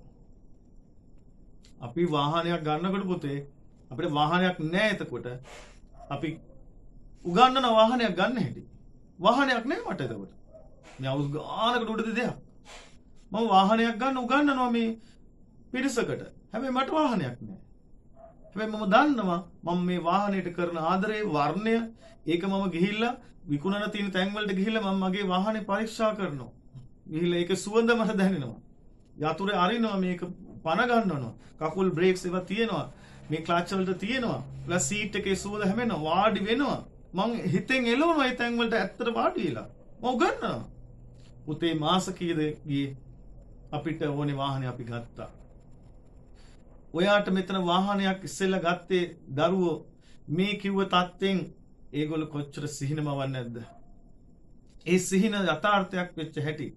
අපි වාහනයක් ගන්නකොට පුතේ අපිට වාහනයක් නැහැ එතකොට අපි උගන්වන වාහනයක් ගන්න හැටි වාහනයක් නැහැ මට එතකොට මේ අවුස් ගානකට උඩද දෙයක් මම වාහනයක් ගන්න උගන්වනවා මේ පිරිසකට හැබැයි මට වාහනයක් නැහැ හැබැයි මම දන්නවා මම මේ වාහනයට කරන ආදරේ වර්ණය ඒක මම ගිහිල්ලා විකුණන තියෙන තැන් වලට ගිහිල්ලා මම මගේ වාහනේ පරීක්ෂා කරනවා ගිහිල්ලා ඒක සුවඳ මට දැනෙනවා යතුරේ අරිනවා මේක පන ගන්නවනවා කකුල් බ්‍රේක්ස් ඒවා තියෙනවා මේ ක්ලච් වලට තියෙනවා ප්ලස් සීට් එකේ සුවඳ හැමෙනවා වාඩි වෙනවා මං හිතෙන් එළවනවා ඒ තැන් වලට ඇත්තට වාඩි වෙලා මම උගන්වනවා පුතේ මාස කීයද ගියේ අපිට ඕනේ වාහනේ අපි ගත්තා ඔයාට මෙතන වාහනයක් ඉස්සෙල්ලා ගත්තේ දරුවෝ මේ කිව්ව තත්ත්වෙන් ඒගොල්ලෝ කොච්චර සිහිනමවන්නේ නැද්ද ඒ සිහින යථාර්ථයක් වෙච්ච හැටි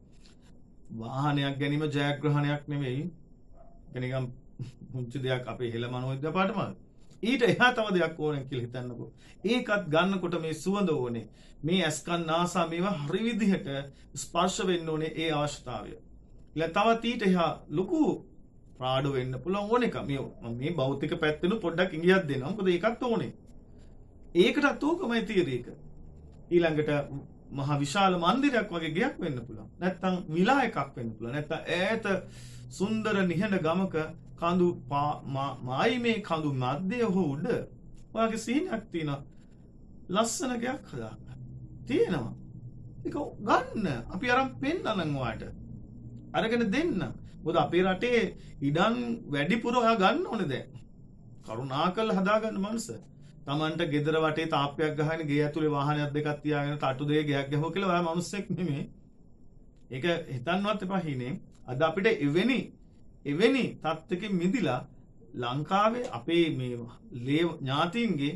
වාහනයක් ගැනීම ජයග්‍රහණයක් නෙවෙයි කෙනිකම් මුංචි දෙයක් අපේ හෙළ මනෝවිද්‍යාව පාඩම ඊට එහා තව දෙයක් ඕනේ කියලා හිතන්නකෝ ඒකත් ගන්නකොට මේ සුවඳ ඕනේ මේ ඇස්කන් නාසා මේවා හරි විදිහට ස්පර්ශ වෙන්න ඕනේ ඒ අවශ්‍යතාවය ඊළ තවත් ඊට එහා ලොකු ප්‍රාඩ වෙන්න පුළුවන් ඕන එක මේ භෞතික පැත්තෙනු පොඩ්ඩක් ඉඟියක් දෙනවා මොකද ඒකත් ඕනේ ඒකටත් ඕකමයි තියෙන්නේ ඒක ඊළඟට මහා විශාල මන්දිරයක් වගේ ගයක් වෙන්න පුළුවන් නැත්තම් විලා එකක් වෙන්න පුළුවන් නැත්තම් ඈත සුන්දර නිහඬ ගමක කඳු මායිමේ කඳු මැද්දේ හෝ උඩ ඔයාගේ සීනක් තියෙනවා ලස්සන ගයක් හදාගන්න තියෙනවා ඒක ගන්න අපි අරන් පෙන්නනම් ඔයාට අරගෙන දෙන්න මොකද අපේ රටේ ඉඩම් වැඩිපුර ඔයා ගන්න ඕනේ දැන් කරුණාකරලා හදාගන්න මනස තමන්ට ගෙදර වටේ තාප්පයක් ගහගෙන ගේ ඇතුලේ වාහනයක් දෙකක් තියාගෙන තටු දෙක ගයක් ගහුවා කියලා ඔයා මිනිස්සෙක් නෙමෙයි ඒක හිතන්නවත් එපා හිනේ අද අපිට එවැනි තත්ත්වකින් මිදිලා ලංකාවේ අපේ මේ ඥාතීන්ගේ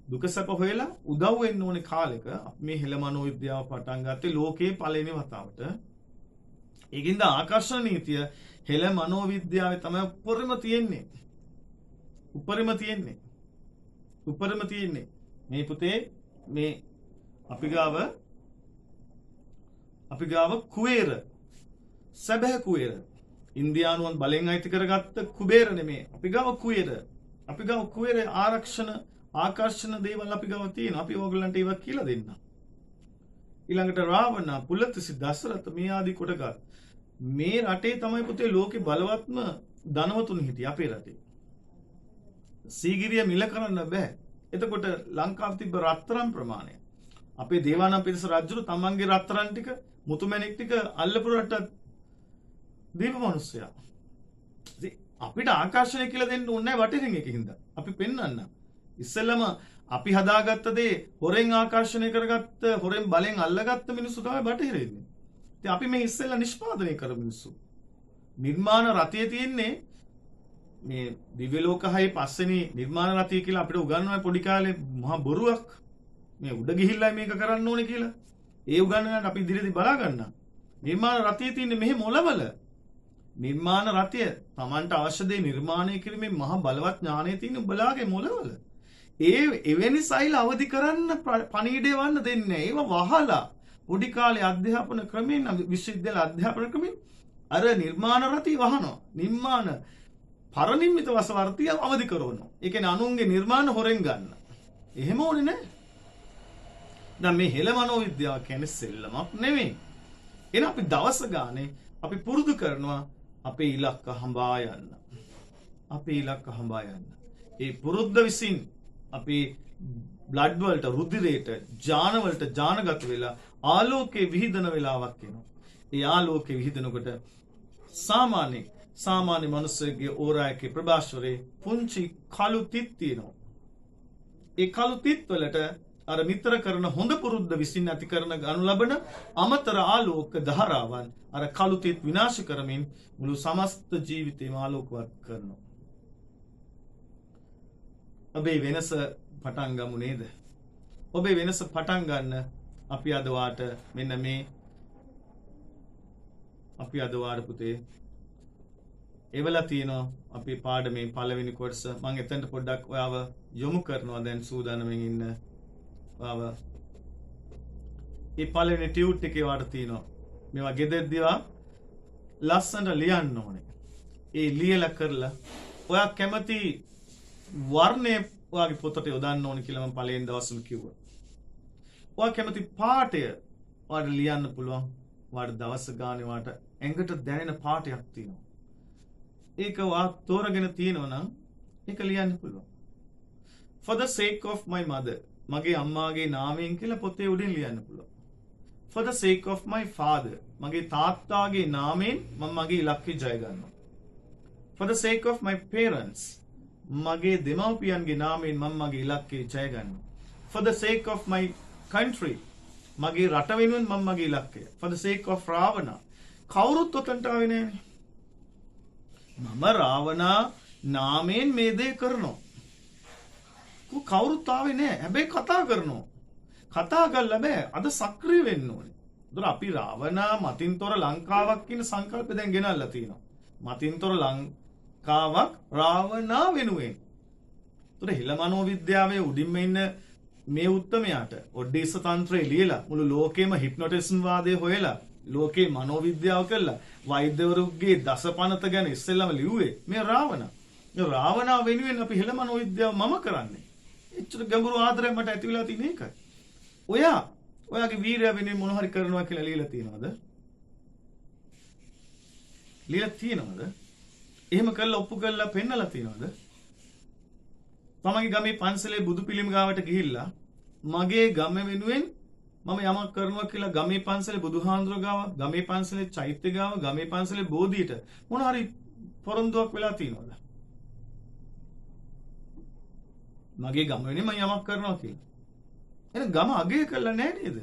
දුක සැප හොයලා උදව් වෙන්න ඕනේ කාලෙක මේ හෙළ මනෝවිද්‍යාව පටන් ගත්තේ ලෝකේ පළවෙනි වතාවට ඒකින්ද ආකර්ෂණ නීතිය හෙළ මනෝවිද්‍යාවේ තමයි උපරිම තියෙන්නේ මේ පුතේ මේ අපි ගාව කුවේර සැබෑ කුවේර ඉන්දියානුවන් බලෙන් අයිති කරගත්ත කුබේර නෙමේ අපි ගාව කුවේර ආරක්ෂණ ආකර්ෂණ දේවල් අපි ගාව තියෙනවා. අපි ඕගලන්ට ඒවා කියලා දෙන්න. ඊළඟට රාවණ, පුලතිසි, දසරථ මේ ආදී කොටගත් මේ රටේ තමයි පුතේ ලෝකේ බලවත්ම ධනවතුන් හිටියේ අපේ රටේ. සීගිරිය මිල කරන්න බෑ. එතකොට ලංකාවේ තිබ්බ රත්තරන් ප්‍රමාණය අපේ දේවානම්පියතිස්ස රජුරු තමන්ගේ රත්තරන් ටික මුතුමැණික් ටික අල්ලපු රටට දීපු මිනිස්සයා. ඉතින් අපිට ආකර්ෂණය කියලා දෙන්න ඕනේ නැහැ වටිරින් එකකින්ද. අපි පෙන්වන්න. ඉස්සෙල්ලම අපි හදාගත්ත දේ හොරෙන් ආකර්ෂණය කරගත්ත හොරෙන් බලෙන් අල්ලගත්ත මිනිස්සු තමයි බටහිර ඉන්නේ. ඉතින් අපි මේ ඉස්සෙල්ලා නිෂ්පාදනය කර මිනිස්සු. නිර්මාණ රතයේ තියෙන්නේ මේ දිව්‍ය ලෝක 6 පස්වෙනි නිර්මාණ රතය කියලා අපිට උගන්වන පොඩි කාලේ මහා බොරුවක්. මේ උඩ ගිහිල්ලා මේක කරන්න ඕනේ කියලා. ඒ උගන්වන්නට අපි ඉදිරියේදී බලා ගන්න. නිර්මාණ රතයේ තියෙන්නේ මෙහි මොළවල. නිර්මාණ රතය Tamanට අවශ්‍ය දේ නිර්මාණය කිරීමේ මහා බලවත් ඥානය තියෙන උඹලාගේ මොළවල. එවැනි සෛල අවදි කරන්න පණිවිඩය වන්න දෙන්නේ. ඒව වහලා පොඩි කාලේ අධ්‍යාපන ක්‍රමයෙන් විශ්වවිද්‍යාල අධ්‍යාපන ක්‍රමයෙන් අර නිර්මාණ රතය වහනවා. නිර්මාණ පරිනිම්මිත වසවර්තිය අවදි කරනවා. ඒ කියන්නේ අනුන්ගේ නිර්මාණ හොරෙන් ගන්න. එහෙම ඕනේ නැහැ. දැන් මේ හෙළ මනෝවිද්‍යාව කියන්නේ සෙල්ලමක් නෙමෙයි. එහෙනම් අපි දවස ගානේ අපි පුරුදු කරනවා අපේ ඉලක්ක හඹා යන්න. අපේ ඉලක්ක හඹා යන්න. ඒ පුරුද්ද විසින් අපේ බ්ලඩ් වලට රුධිරයට ජාන වලට ජානගත වෙලා ආලෝකයේ විහිදෙන වෙලාවක් එනවා. ඒ ආලෝකයේ විහිදෙනකොට සාමාන්‍ය මනුස්සයෙක්ගේ ඕරායකේ ප්‍රභාස්වරේ පුංචි කළු තිත් තියෙනවා. ඒ කළු තිත් වලට අර නිතර කරන හොඳ පුරුද්ද විසින් ඇති කරන ගනු ලබන අමතර ආලෝක ධාරාවන් අර කළු තිත් විනාශ කරමින් මුළු සමස්ත ජීවිතේම ආලෝකවත් කරනවා. ඔබේ වෙනස පටන් ගමු නේද? ඔබේ වෙනස පටන් ගන්න අපි අද වාට මෙන්න මේ අපි අද වාර පුතේ එවලා තියෙනවා අපේ පාඩමේ පළවෙනි කොටස. මම එතනට පොඩ්ඩක් ඔයාව යොමු කරනවා දැන් සූදානම්ෙන් ඉන්න ඔයාව. මේ පළවෙනි ටියුට් එකේ වාට තියෙනවා මේවා ගෙදෙද්දිවා ලස්සනට ලියන්න ඕනේ. ඒ ලියලා කරලා ඔයා කැමති වර්ණය ඔයාගේ පොතට යොදන්න ඕනේ කියලා මම පළවෙනි දවසේම කිව්වා. ඔයා කැමති පාඨය ඔයාට ලියන්න පුළුවන්. ඔයාට දවස් ගානේ ඔයාට ඇඟට දැනෙන පාඨයක් තියෙනවා. ඒක ඔයා තෝරගෙන තියෙනවා නම් ඒක ලියන්න පුළුවන්. For the sake of my mother මගේ අම්මාගේ නාමයෙන් කියලා පොතේ උඩින් ලියන්න පුළුවන්. For the sake of my father මගේ තාත්තාගේ නාමයෙන් මම මගේ ඉලක්කය ජය ගන්නවා. For the sake of my parents මගේ දෙමව්පියන්ගේ නාමයෙන් මම මගේ ඉලක්කය ජය ගන්නවා. For the sake of my country මගේ රට වෙනුවෙන් මම මගේ ඉලක්කය. For the sake of Ravana කවුරුත් ඔතනට ආවේ නෑනේ. මම රාවණා නාමයෙන් මේ දේ කරනවා. කවුරුත් ආවේ නෑ. හැබැයි කතා කරනවා. කතා කරලා බෑ. අද සක්‍රිය වෙන්න ඕනේ. ඒතර අපි රාවණා මතින්තොර ලංකාවක් කියන සංකල්පය දැන් ගෙනල්ලා තියෙනවා. මතින්තොර ලංකාවක් රාවණා වෙනුවෙන්. ඒතර හිල මනෝවිද්‍යාවේ උඩින්ම ඉන්න මේ උත්තමයාට ඔඩ්ඩීස තන්ත්‍රය ලියලා මුළු ලෝකෙම හිප්නොටිසම් වාදය හොයලා ලෝකේ මනෝවිද්‍යාව කළා වෛද්‍යවරුගේ දසපනත ගැන ඉස්සෙල්ලාම ලිව්වේ මේ රාවණා. මේ රාවණා වෙනුවෙන් අපි හෙළ මනෝවිද්‍යාව මම කරන්නේ. එච්චර ගැඹුරු ආදරයක් මට ඇති වෙලා තියෙන එකයි. ඔයාගේ වීරය වෙනුවෙන් මොන හරි කරනවා කියලා ලියලා තියෙනවද? ලියලා තියෙනවද? එහෙම කරලා ඔප්පු කරලා පෙන්නලා තියෙනවද? තමන්ගේ ගමේ පන්සලේ බුදු පිළිම ගාවට ගිහිල්ලා මගේ ගම වෙනුවෙන් මම යමක් කරනවා කියලා ගමේ පන්සලේ බුදුහාඳුර ගාව, ගමේ පන්සලේ චෛත්‍ය ගාව, ගමේ පන්සලේ බෝධියට මොන හරි පොරොන්දුවක් වෙලා තියෙනවද? මගේ ගම වෙනුවෙන් මම යමක් කරනවා කියලා. එහෙනම් ගම අගය කළා නෑ නේද?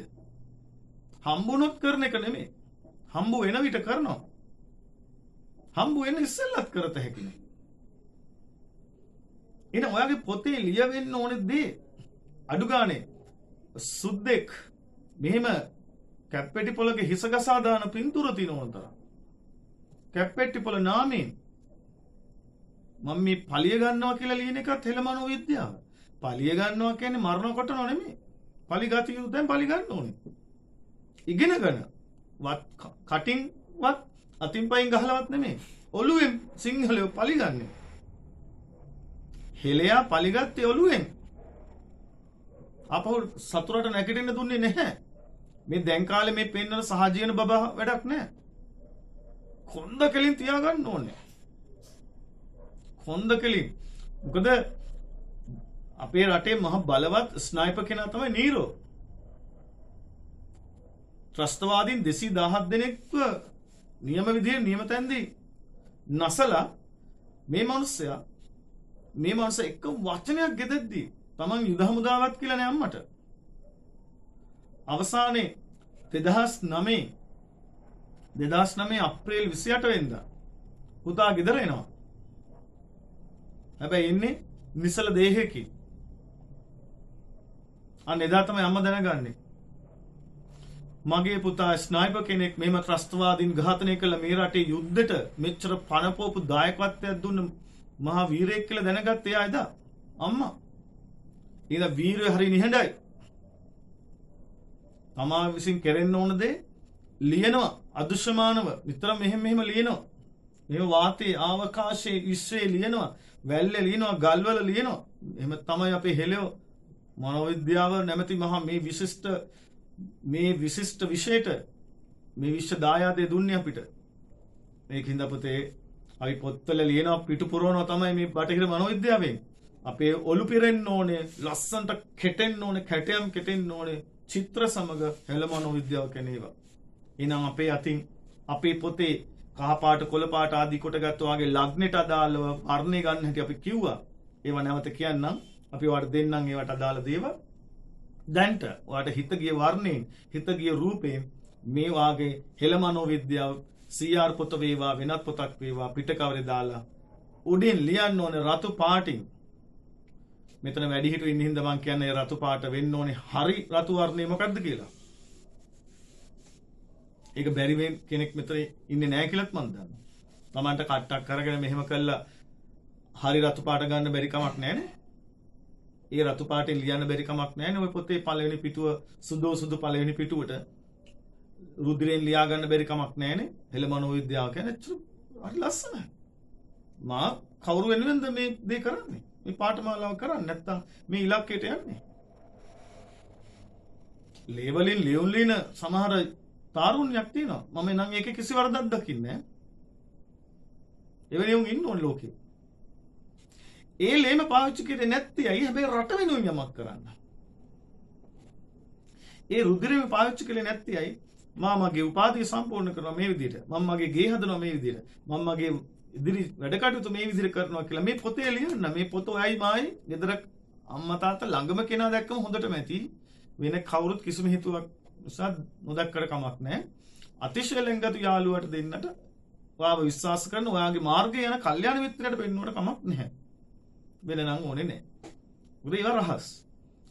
හම්බුනොත් කරන එක නෙමෙයි. හම්බු වෙන විට කරනවා. හම්බු වෙන ඉස්සෙල්ලත් කරත හැකිනේ. එහෙනම් ඔයාගේ පොතේ ලියවෙන්න ඕනේ දේ අඩු ගානේ සුද්දෙක් මෙහෙම කැප්පෙටි පොලක හිස ගසා දාන පින්තූර තිනවන තරම් කැප්පෙටි පොල නාමයෙන් මම මේ පලිය ගන්නවා කියලා ලියන එකත් හෙළ මනෝවිද්‍යාව. පලිය ගන්නවා කියන්නේ මරණ කොටනව නෙමෙයි. පලි ගතිය දැන් පලි ගන්න ඕනේ. ඉගෙනගෙන කටින් වත් අතින් පයින් ගහලවත් නෙමෙයි. ඔළුවෙන් සිංහලෝ පලි ගන්නේ. හෙළයා පලිගත්තේ ඔළුවෙන්. අපහු සතුරට නැගිටින්න දුන්නේ නැහැ. මේ දැන් කාලේ මේ පෙන්නන සහජීවන බබා වැඩක් නැහැ. කොන්ද කෙලින් තියාගන්න ඕනේ. කොන්ද කෙලින්. මොකද අපේ රටේ මහ බලවත් ස්නයිපර් කෙනා තමයි නීරෝ. ත්‍රස්තවාදීන් 217 දෙනෙක්ව නියම විදිහේ නියම තැන්දී නසලා මේ මනුස්ස එක වචනයක් ගෙදෙද්දී තමන් යුද හමුදාවක් කියලා නෑ අම්මට. අවසානයේ 2009 අප්‍රේල් 28 වෙනිදා පුතා ගෙදර එනවා. හැබැයි එන්නේ නිසල දේහයකින්. අන්න එදා තමයි අම්මා දැනගන්නේ. මගේ පුතා ස්නයිපර් කෙනෙක් මෙහෙම ත්‍රස්තවාදීන් ඝාතනය කළ මේ රටේ යුද්ධෙට මෙච්චර පණපෝපු දායකත්වයක් දුන්න මහා වීරයෙක් කියලා දැනගත්තේ එයා එදා. අම්මා. ඊළ වීරය හරි නිහඬයි. තමා විසින් කෙරෙන්න ඕන දේ ලියනවා අදෘශ්‍යමානව. විතරම මෙහෙම ලියනවා. මේ වාතයේ ආවකාශයේ විශ්වයේ ලියනවා. වැල්ලේ ලියනවා, ගල්වල ලියනවා. එහෙම තමයි අපේ හෙළයෝ මනෝවිද්‍යාව නැමැති මහා මේ විශිෂ්ට විෂයට මේ විශ්ව දායාදේ දුන්නේ අපිට. මේකින්ද පුතේ අපි පොත්වල ලියනවා පිටු පුරවනවා තමයි මේ බටහිර මනෝවිද්‍යාවෙන්. අපේ ඔලු පිරෙන්න ඕනේ, ලස්සන්ට කෙටෙන්න ඕනේ, කැටයම් කෙටෙන්න ඕනේ, චිත්‍ර සමග හෙළ මනෝවිද්‍යාව කෙනේවා. එහෙනම් අපේ අතින් අපේ පොතේ කහ පාට කොළ පාට ආදී කොට ගත්තා වගේ ලග්නෙට අදාළව වර්ණය ගන්න හැටි අපි කිව්වා. ඒව නැවත කියන්නම්. අපි ඔයාලට දෙන්නම් ඒවට අදාළ දේවල්. දැන්ට ඔයාලට හිත ගිය වර්ණයෙන්, හිත ගිය රූපයෙන් මේ වාගේ හෙළ මනෝවිද්‍යාව CR පොත වේවා වෙනත් පොතක් වේවා පිටකවරේ දාලා උඩින් ලියන්න ඕනේ රතු පාටින්. මෙතන වැඩිහිටියෝ ඉන්න හින්දා මම කියන්නේ රතු පාට වෙන්න ඕනේ හරි රතු වර්ණය මොකක්ද කියලා. ඒක බැරි වෙන කෙනෙක් මෙතන ඉන්නේ නැහැ කියලාත් මම දන්නවා. Tamanට කට්ටක් කරගෙන මෙහෙම කළා හරි රතු පාට ගන්න බැරි කමක් නැහැ නේ. ඒ රතු පාටෙන් ලියන්න බැරි කමක් නැහැ නේ. ඔය පොතේ පළවෙනි පිටුව සුදු පළවෙනි පිටුවට රුධිරෙන් ලියා ගන්න බැරි කමක් නැහැ නේ. හෙළ මනෝවිද්‍යාව කියන්නේ හරි ලස්සනයි. මා කවුරු වෙනුවෙන්ද මේ දේ කරන්නේ? මේ පාඨමාලාව කරන්නේ නැත්තම් මේ ඉලක්කයට යන්නේ. ලේවලින් ලියුම් සමහර තාරුණ්‍යයක් තියෙනවා. මම නම් ඒකේ කිසි වරදක් දකින්නේ නැහැ. එවැනි උන් ඉන්න ඕන ලෝකේ. ඒ ලේම පාවිච්චි කරේ නැත්තේ ඇයි? හැබැයි රට වෙනුවෙන් යමක් කරන්න. ඒ රුධිරෙම පාවිච්චි කළේ නැත්තේ ඇයි? මගේ උපාධිය සම්පූර්ණ කරනවා මේ විදිහට. මම මගේ ගේ හදනවා මේ විදිහට. මම මගේ ඉදිරි වැඩ කටයුතු මේ විදිහට කරනවා කියලා මේ පොතේ ලියන්න. මේ පොත ඔයයි මායි ගෙදර අම්මා තාත්තා ළඟම කෙනා දැක්කම හොඳටම ඇති. වෙන කවුරුත් කිසිම හේතුවක් නිසා නොදැක්කට කමක් නැහැ. අතිශය ලෙන්ගතු යාළුවට දෙන්නට ඔයාව විශ්වාස කරන ඔයාගේ මාර්ගයේ යන කල්යාණ මිත්‍රයට වෙන්නවට කමක් නැහැ. වෙන නම් ඕනේ නැහැ. උදේ ඉවර රහස්.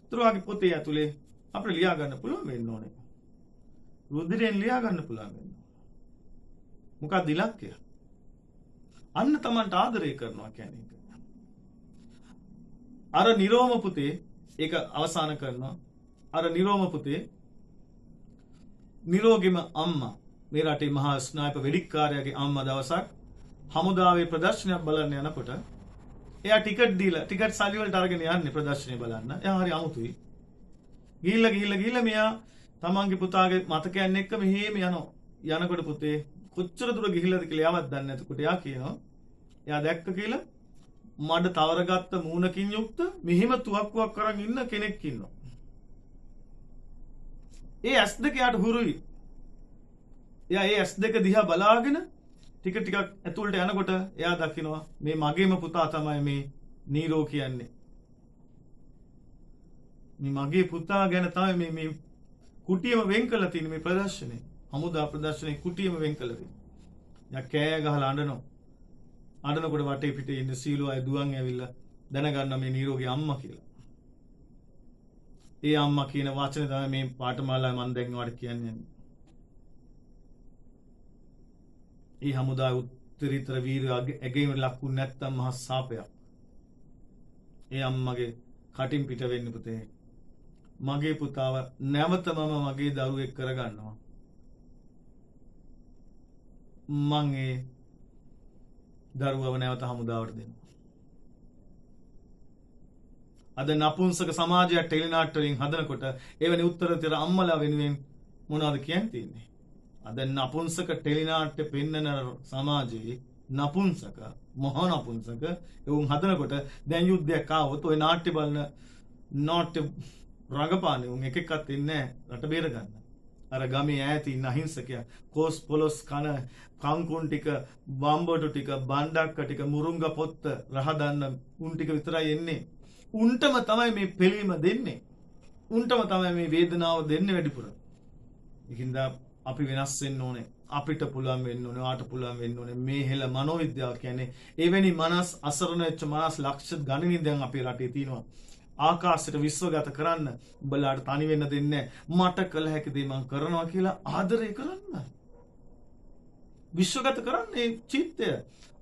උතුරාගේ පොතේ ඇතුලේ අපිට ලියා ගන්න පුළුවන් වෙන්න ඕනේ. රුධිරයෙන් ලියා ගන්න පුළුවන් වෙන්න. මොකක්ද ඉලක්කය? අන්න Tamanට ආදරය කරනවා කියන්නේ ඒක. අර නිරෝම පුතේ ඒක අවසන් කරනවා. අර නිරෝම පුතේ නිරෝගිම අම්මා මේ රටේ මහා ස්නයිපර් වෙඩික්කාරයාගේ අම්මා දවසක් හමුදාවේ ප්‍රදර්ශනයක් බලන්න යනකොට එයා ටිකට් සල්ලි වලට අරගෙන යන්නේ ප්‍රදර්ශනය බලන්න. එයා හරි අමුතුයි. ගිහිල්ලා මෙයා තමන්ගේ පුතාගේ මතකයන් එක්ක මෙහෙම යනවා. යනකොට පුතේ කොච්චර දුර ගිහිල්ලාද කියලා එයාවත් දන්නේ නැතකොට එයා කියනවා එයා දැක්ක කියලා මඩ තවරගත්ත මූණකින් යුක්ත මෙහිම තුවක්කුවක් අරන් ඉන්න කෙනෙක් ඉන්නවා. ඒ S2 යාට හුරුයි. එයා ඒ S2 දිහා බලාගෙන ටික ටිකක් ඇතුළට යනකොට එයා දකිනවා මේ මගේම පුතා තමයි මේ නීරෝ කියන්නේ. මේ මගේ පුතා ගැන තමයි මේ කුටියම වෙන් කළා තියෙන මේ ප්‍රදර්ශනේ. හමුදා ප්‍රදර්ශනේ කුටියම වෙන් කළා තියෙන. යා කෑ ගහලා අඬනවා. අඬනකොට වටේ පිටේ ඉන්න සීලෝ අය දුවන් ඇවිල්ලා දැනගන්න මේ නීරෝගේ අම්මා කියලා. ඒ අම්මා කියන වචනේ තමයි මේ පාඨමාලාවේ මම දැන් ඔයාලට කියන්නේ. ඒ හමුදාවේ උත්තරීතර වීරය ඇගීමට ලක්ුනේ නැත්තම් මහා සාපයක්. ඒ අම්මගේ කටින් පිට වෙන්න පුතේ. මගේ පුතාව නැවත මම මගේ දරුවෙක් කරගන්නවා. මං ඒ දරුවව නැවත හමුදාවට දෙනවා. අද නපුංසක සමාජයක් ටෙලිනාට්‍ය වලින් හදනකොට එවැනි උත්තර තිර අම්මලා වෙනුවෙන් මොනවද කියන්න තියෙන්නේ? අද නපුංසක ටෙලිනාට්‍ය පෙන්නන සමාජයේ නපුංසක මහා නපුංසක එවුන් හදනකොට දැන් යුද්ධයක් ආවොත් ඔය නාට්‍ය බලන නාට්‍ය රඟපාන්නේ උන් එක එකක් ඉන්නේ රට බේර ගන්න. අර ගමේ ඈත ඉන්න අහිංසකයා කොස් පොලොස් කන කංකුන් ටික බම්බොටු ටික බණ්ඩක්ක ටික මුරුංග පොත්ත රහ දන්න උන් ටික විතරයි එන්නේ. උන්ටම තමයි මේ පිළීම දෙන්නේ. උන්ටම තමයි මේ වේදනාව දෙන්නේ වැඩිපුර. ඒකින්ද අපි වෙනස් වෙන්න ඕනේ. අපිට පුළුවන් වෙන්න ඕනේ. ආට පුළුවන් වෙන්න ඕනේ. මේ හෙළ මනෝවිද්‍යාව කියන්නේ එවැනි මනස් අසරණ වෙච්ච මනස් ලක්ෂ ගණනින් දැන් අපේ රටේ තියෙනවා. ආකාශයට විශ්වගත කරන්න උඹලාට තනි වෙන්න දෙන්නේ මට කළ හැකි දේ මම කරනවා කියලා ආදරය කරන්න. විශ්වගත කරන්නේ චිත්තය.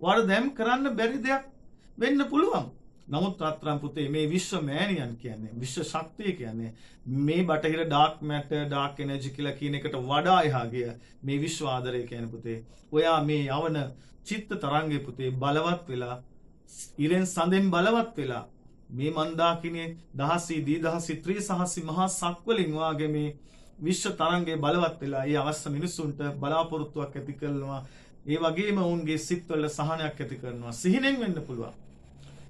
වර දැම් කරන්න බැරි දෙයක් වෙන්න පුළුවන්. නමුත් රත්තරන් පුතේ මේ විශ්ව මෑනියන් කියන්නේ විශ්ව ශක්තිය කියන්නේ මේ බටහිර ඩාර්ක් මැටර් ඩාර්ක් එනර්ජි කියලා කියන එකට වඩා එහා ගිය මේ විශ්ව ආදරය කියන්නේ පුතේ. ඔයා මේ යවන චිත්ත තරංගේ පුතේ බලවත් වෙලා ඉරෙන් සඳෙන් බලවත් වෙලා මේ මන්දාකිනේ දහසී දීදහසී ත්‍රිසහසී මහා සක්වලින් වාගේ මේ විශ්ව තරංගේ බලවත් වෙලා ඒ අවශ්‍ය මිනිසුන්ට බලාපොරොත්තුවක් ඇති කරනවා. ඒ වගේම ඔවුන්ගේ සිත්වල සහනයක් ඇති කරනවා. සිහිනෙන් වෙන්න පුළුවන්.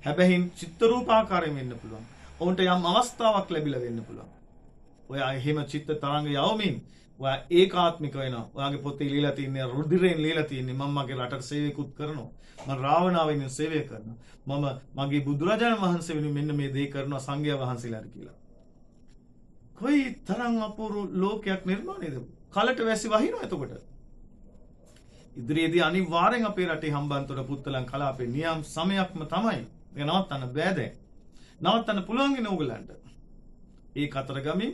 හැබැයි චිත්ත රූපාකාරයෙන් වෙන්න පුළුවන්. ඔවුන්ට යම් අවස්ථාවක් ලැබිලා වෙන්න පුළුවන්. ඔයා එහෙම චිත්ත තරංග යවමින් ඔයා ඒකාත්මික වෙනවා. ඔයාගේ පොතේ ලියලා තියෙන්නේ රුධිරයෙන් ලියලා තියෙන්නේ මම මගේ රටට සේවයකුත් කරනවා. මම රාවණාව වෙනුවෙන් සේවය කරනවා. මම මගේ බුදුරජාණන් වහන්සේ වෙනුවෙන් මෙන්න මේ දේ කරනවා සංඝයා වහන්සේලාට කියලා. කොයි තරම් අපූර්ව ලෝකයක් නිර්මාණයද? කලට වැසි වහිනවා එතකොට. ඉදිරියේදී අනිවාර්යෙන් අපේ රටේ හම්බන්තොට පුත්තලන් කලාපේ නියම් සමයක්ම තමයි. මේක නවත්තන්න බෑ දැන්. නවත්තන්න පුළුවන් ඉන්නේ ඕගලන්ට. ඒ කතරගමින්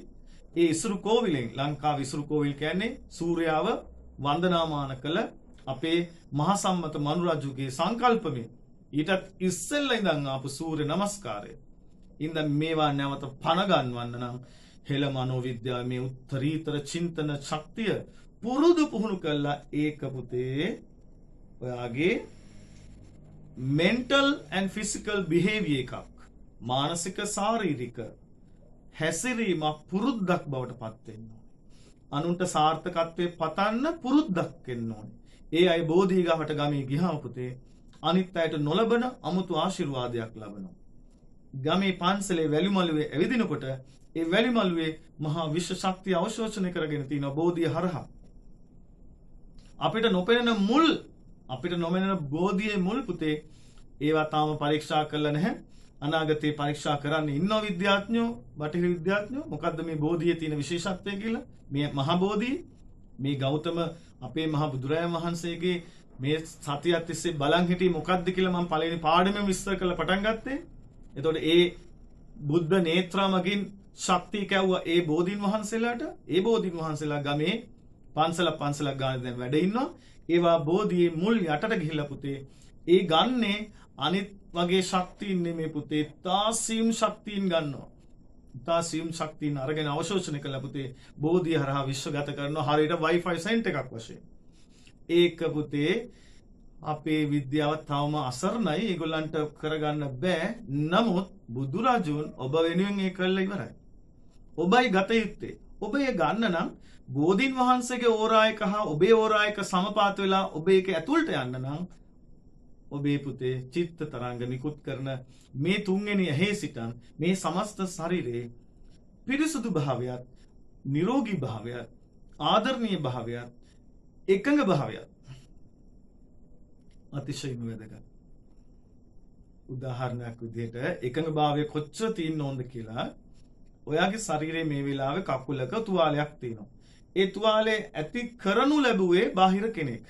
ඒ ඉසුරු කෝවිලෙන් ලංකාවේ ඉසුරු කෝවිල් කියන්නේ සූර්යාව වන්දනාමාන කළ අපේ මහා සම්මත මනුරජුගේ සංකල්පමේ ඊටත් ඉස්සෙල්ලා ඉඳන් ආපු සූර්ය නමස්කාරය. ඉඳන් මේවා නැවත පණ ගන්නවන්න නම් හෙළ මනෝවිද්‍යාව මේ උත්තරීතර චින්තන ශක්තිය පුරුදු පුහුණු කළා ඒක පුතේ ඔයාගේ mental and physical behavior එකක් මානසික ශාරීරික හැසිරීමක් පුරුද්දක් බවට පත් වෙන්න ඕනේ. අනුන්ට සාර්ථකත්වයේ පතන්න පුරුද්දක් වෙන්න ඕනේ. ඒ අය බෝධිගාවට ගමේ ගියාම පුතේ අනිත් අයට නොලබන අමුතු ආශිර්වාදයක් ලබනවා. ගමේ පන්සලේ වැලිමලුවේ ඇවිදිනකොට ඒ වැලිමලුවේ මහා විශ්ව ශක්තිය අවශෝෂණය කරගෙන තියෙන බෝධිය හරහා අපිට නොපෙනෙන මුල් අපිට නොමෙනෙන බෝධියේ මුල් පුතේ ඒවා තාම පරීක්ෂා කරලා නැහැ. අනාගතේ පරීක්ෂා කරන්න ඉන්නවා විද්‍යාඥයෝ බටහිර විද්‍යාඥයෝ. මොකද්ද මේ බෝධියේ තියෙන විශේෂත්වය කියලා? මේ මහා බෝධිය මේ ගෞතම අපේ මහා බුදුරජාණන් වහන්සේගේ මේ සතියක් තිස්සේ බලන් හිටියේ මොකද්ද කියලා මම පළවෙනි පාඩමෙන් විස්තර කරලා පටන් ගත්තේ. එතකොට ඒ බුද්ධ නේත්‍රාමගින් ශක්තිය කැවුවා ඒ බෝධීන් වහන්සේලාට. ඒ බෝධීන් වහන්සේලා ගමේ පන්සලක් ගානේ දැන් වැඩ ඉන්නවා. ඒවා බෝධියේ මුල් යටට ගිහිල්ලා පුතේ ඒ ගන්නේ අනිත් වගේ ශක්තියින් නෙමේ පුතේ තාසීම් ශක්තියින් ගන්නවා. තාසීම් ශක්තියින් අරගෙන අවශෝෂණය කළා පුතේ බෝධිය හරහා විශ්වගත කරනවා හරියට Wi-Fi සෙන්ටර් එකක් වශයෙන්. ඒක පුතේ අපේ විද්‍යාව තවම අසරණයි. ඒගොල්ලන්ට කරගන්න බෑ. නමුත් බුදුරජුන් ඔබ වෙනුවෙන් ඒ කළා ඉවරයි. ඔබයි ගත යුත්තේ. ඔබ ඒ ගන්න නම් බෝධීන් වහන්සේගේ ඕරායක හා ඔබේ ඕරායක සමපාත වෙලා ඔබ ඒක ඇතුළට යන්න නම් ඔබේ පුතේ චිත්ත තරංග නිකුත් කරන මේ තුන්වෙනි ඇහි සිටන් මේ සමස්ත ශරීරයේ පිරිසුදු භාවයත් නිරෝගී භාවයත් ආදරණීය භාවයත් එකඟ භාවයත් අතිශයින්ම වැදගත්. උදාහරණයක් විදිහට එකඟ භාවය කොච්චර තියෙන්න ඕනද කියලා ඔයාගේ ශරීරයේ මේ වෙලාවේ කකුලක තුවාලයක් තියෙනවා. ඒ තුවාලේ ඇති කරනු ලැබුවේ බාහිර කෙනෙක්.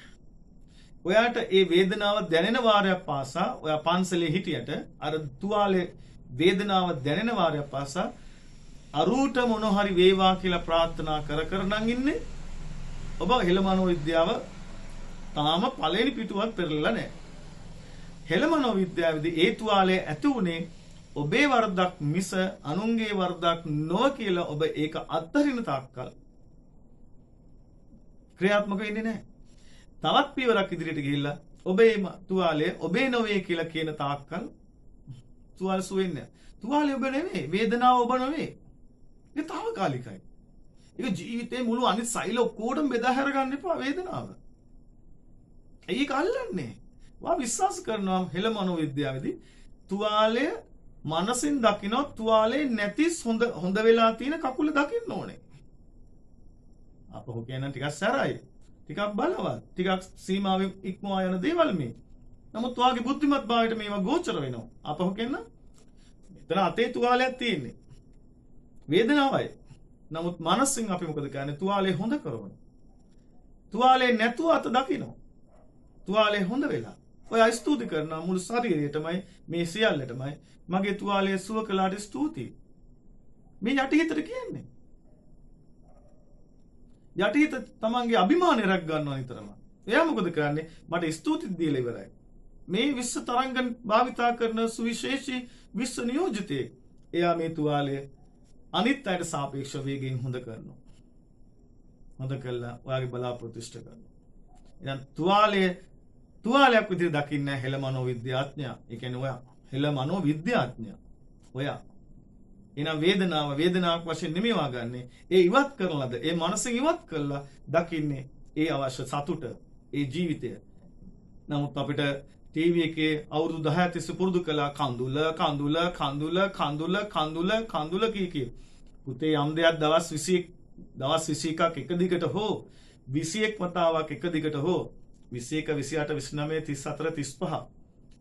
ඔයාට ඒ වේදනාව දැනෙන වාරයක් පාසා ඔයා පන්සලේ හිටියට අර තුවාලේ වේදනාව දැනෙන වාරයක් පාසා අරූට මොන හරි වේවා කියලා ප්‍රාර්ථනා කර කර නම් ඉන්නේ. ඔබ හෙළ මනෝවිද්‍යාව තාම පළවෙනි පිටුවක් පෙරලලා නැහැ. හෙළ මනෝවිද්‍යාවේදී ඒ තුවාලේ ඇති උනේ ඔබේ වරදක් මිස අනුන්ගේ වරදක් නොව කියලා ඔබ ඒක අත්හරින තාක්කල් ක්‍රියාත්මක වෙන්නේ නැහැ. තවත් පියවරක් ඉදිරියට ගිහිල්ලා ඔබේ තුවාලය ඔබේ නොවේ කියලා කියන තාක්කල් තුවාල සුව වෙන්නේ නැහැ. තුවාලේ ඔබ නෙවෙයි, වේදනාව ඔබ නෙවෙයි. ඒක తాවකාලිකයි. ඒක ජීවිතේ මුළු අනිත් සෛල ඔක්කොටම බෙදා හැර ගන්න එපා වේදනාව. ඒක අල්ලන්නේ. වා විශ්වාස කරනවා හෙළ මනෝවිද්‍යාවේදී තුවාලය මනසින් දකින්නොත් තුවාලේ නැති හොඳ වෙලා තියෙන කකුල දකින්න ඕනේ. අපහු කියන ටිකක් සැරයි. ටිකක් බලවත්. ටිකක් සීමාවෙන් ඉක්මවා යන දේවල් මේ. නමුත් වාගේ බුද්ධිමත් භාවයට මේවා ගෝචර වෙනවා. අපහු කියන මෙතන අතේ තුවාලයක් තියෙන්නේ. වේදනාවයි. නමුත් මනසින් අපි මොකද කරන්නේ? තුවාලේ හොඳ කරනවා. තුවාලේ නැතුව අත දකින්න. තුවාලේ හොඳ වෙලා. ඔය ස්තුති කරනවා මුළු ශරීරයටමයි මේ සියල්ලටමයි මගේ තුවාලයේ සුව කළාට ස්තුතියි. මේ යටිහිතට කියන්නේ. යටිහිත තමන්ගේ අභිමානය රැක ගන්නවා නිතරම. එයා මොකද කරන්නේ? මට ස්තුති දීලා ඉවරයි. මේ විශ්ව තරංග භාවිතා කරන සුවිශේෂී විශ්ව නියෝජිතයෙක්. එයා මේ තුවාලය අනිත් අයට සාපේක්ෂව වේගයෙන් හොඳ කරනවා. හොඳ කළා ඔයාගේ බලාපොරොත්තු ඉෂ්ට කරනවා. එහෙනම් තුවාලයක් විදිහට දකින්න හෙළ මනෝවිද්‍යාඥයා. ඒ කියන්නේ ඔයා හෙළ මනෝවිද්‍යාඥයා. ඔයා එහෙනම් වේදනාවක් වශයෙන් නෙමෙයි වාගන්නේ. ඒ ඉවත් කරනලද ඒ මනසෙන් ඉවත් කළා දකින්නේ ඒ අවශ්‍ය සතුට, ඒ ජීවිතය. නමුත් අපිට ටීවී එකේ අවුරුදු 10 තිස්සේ පුරුදු කළා කඳුල කී. පුතේ යම් දෙයක් දවස් 21ක් එක දිගට හෝ 21 වතාවක් එක දිගට හෝ 21 28 29 34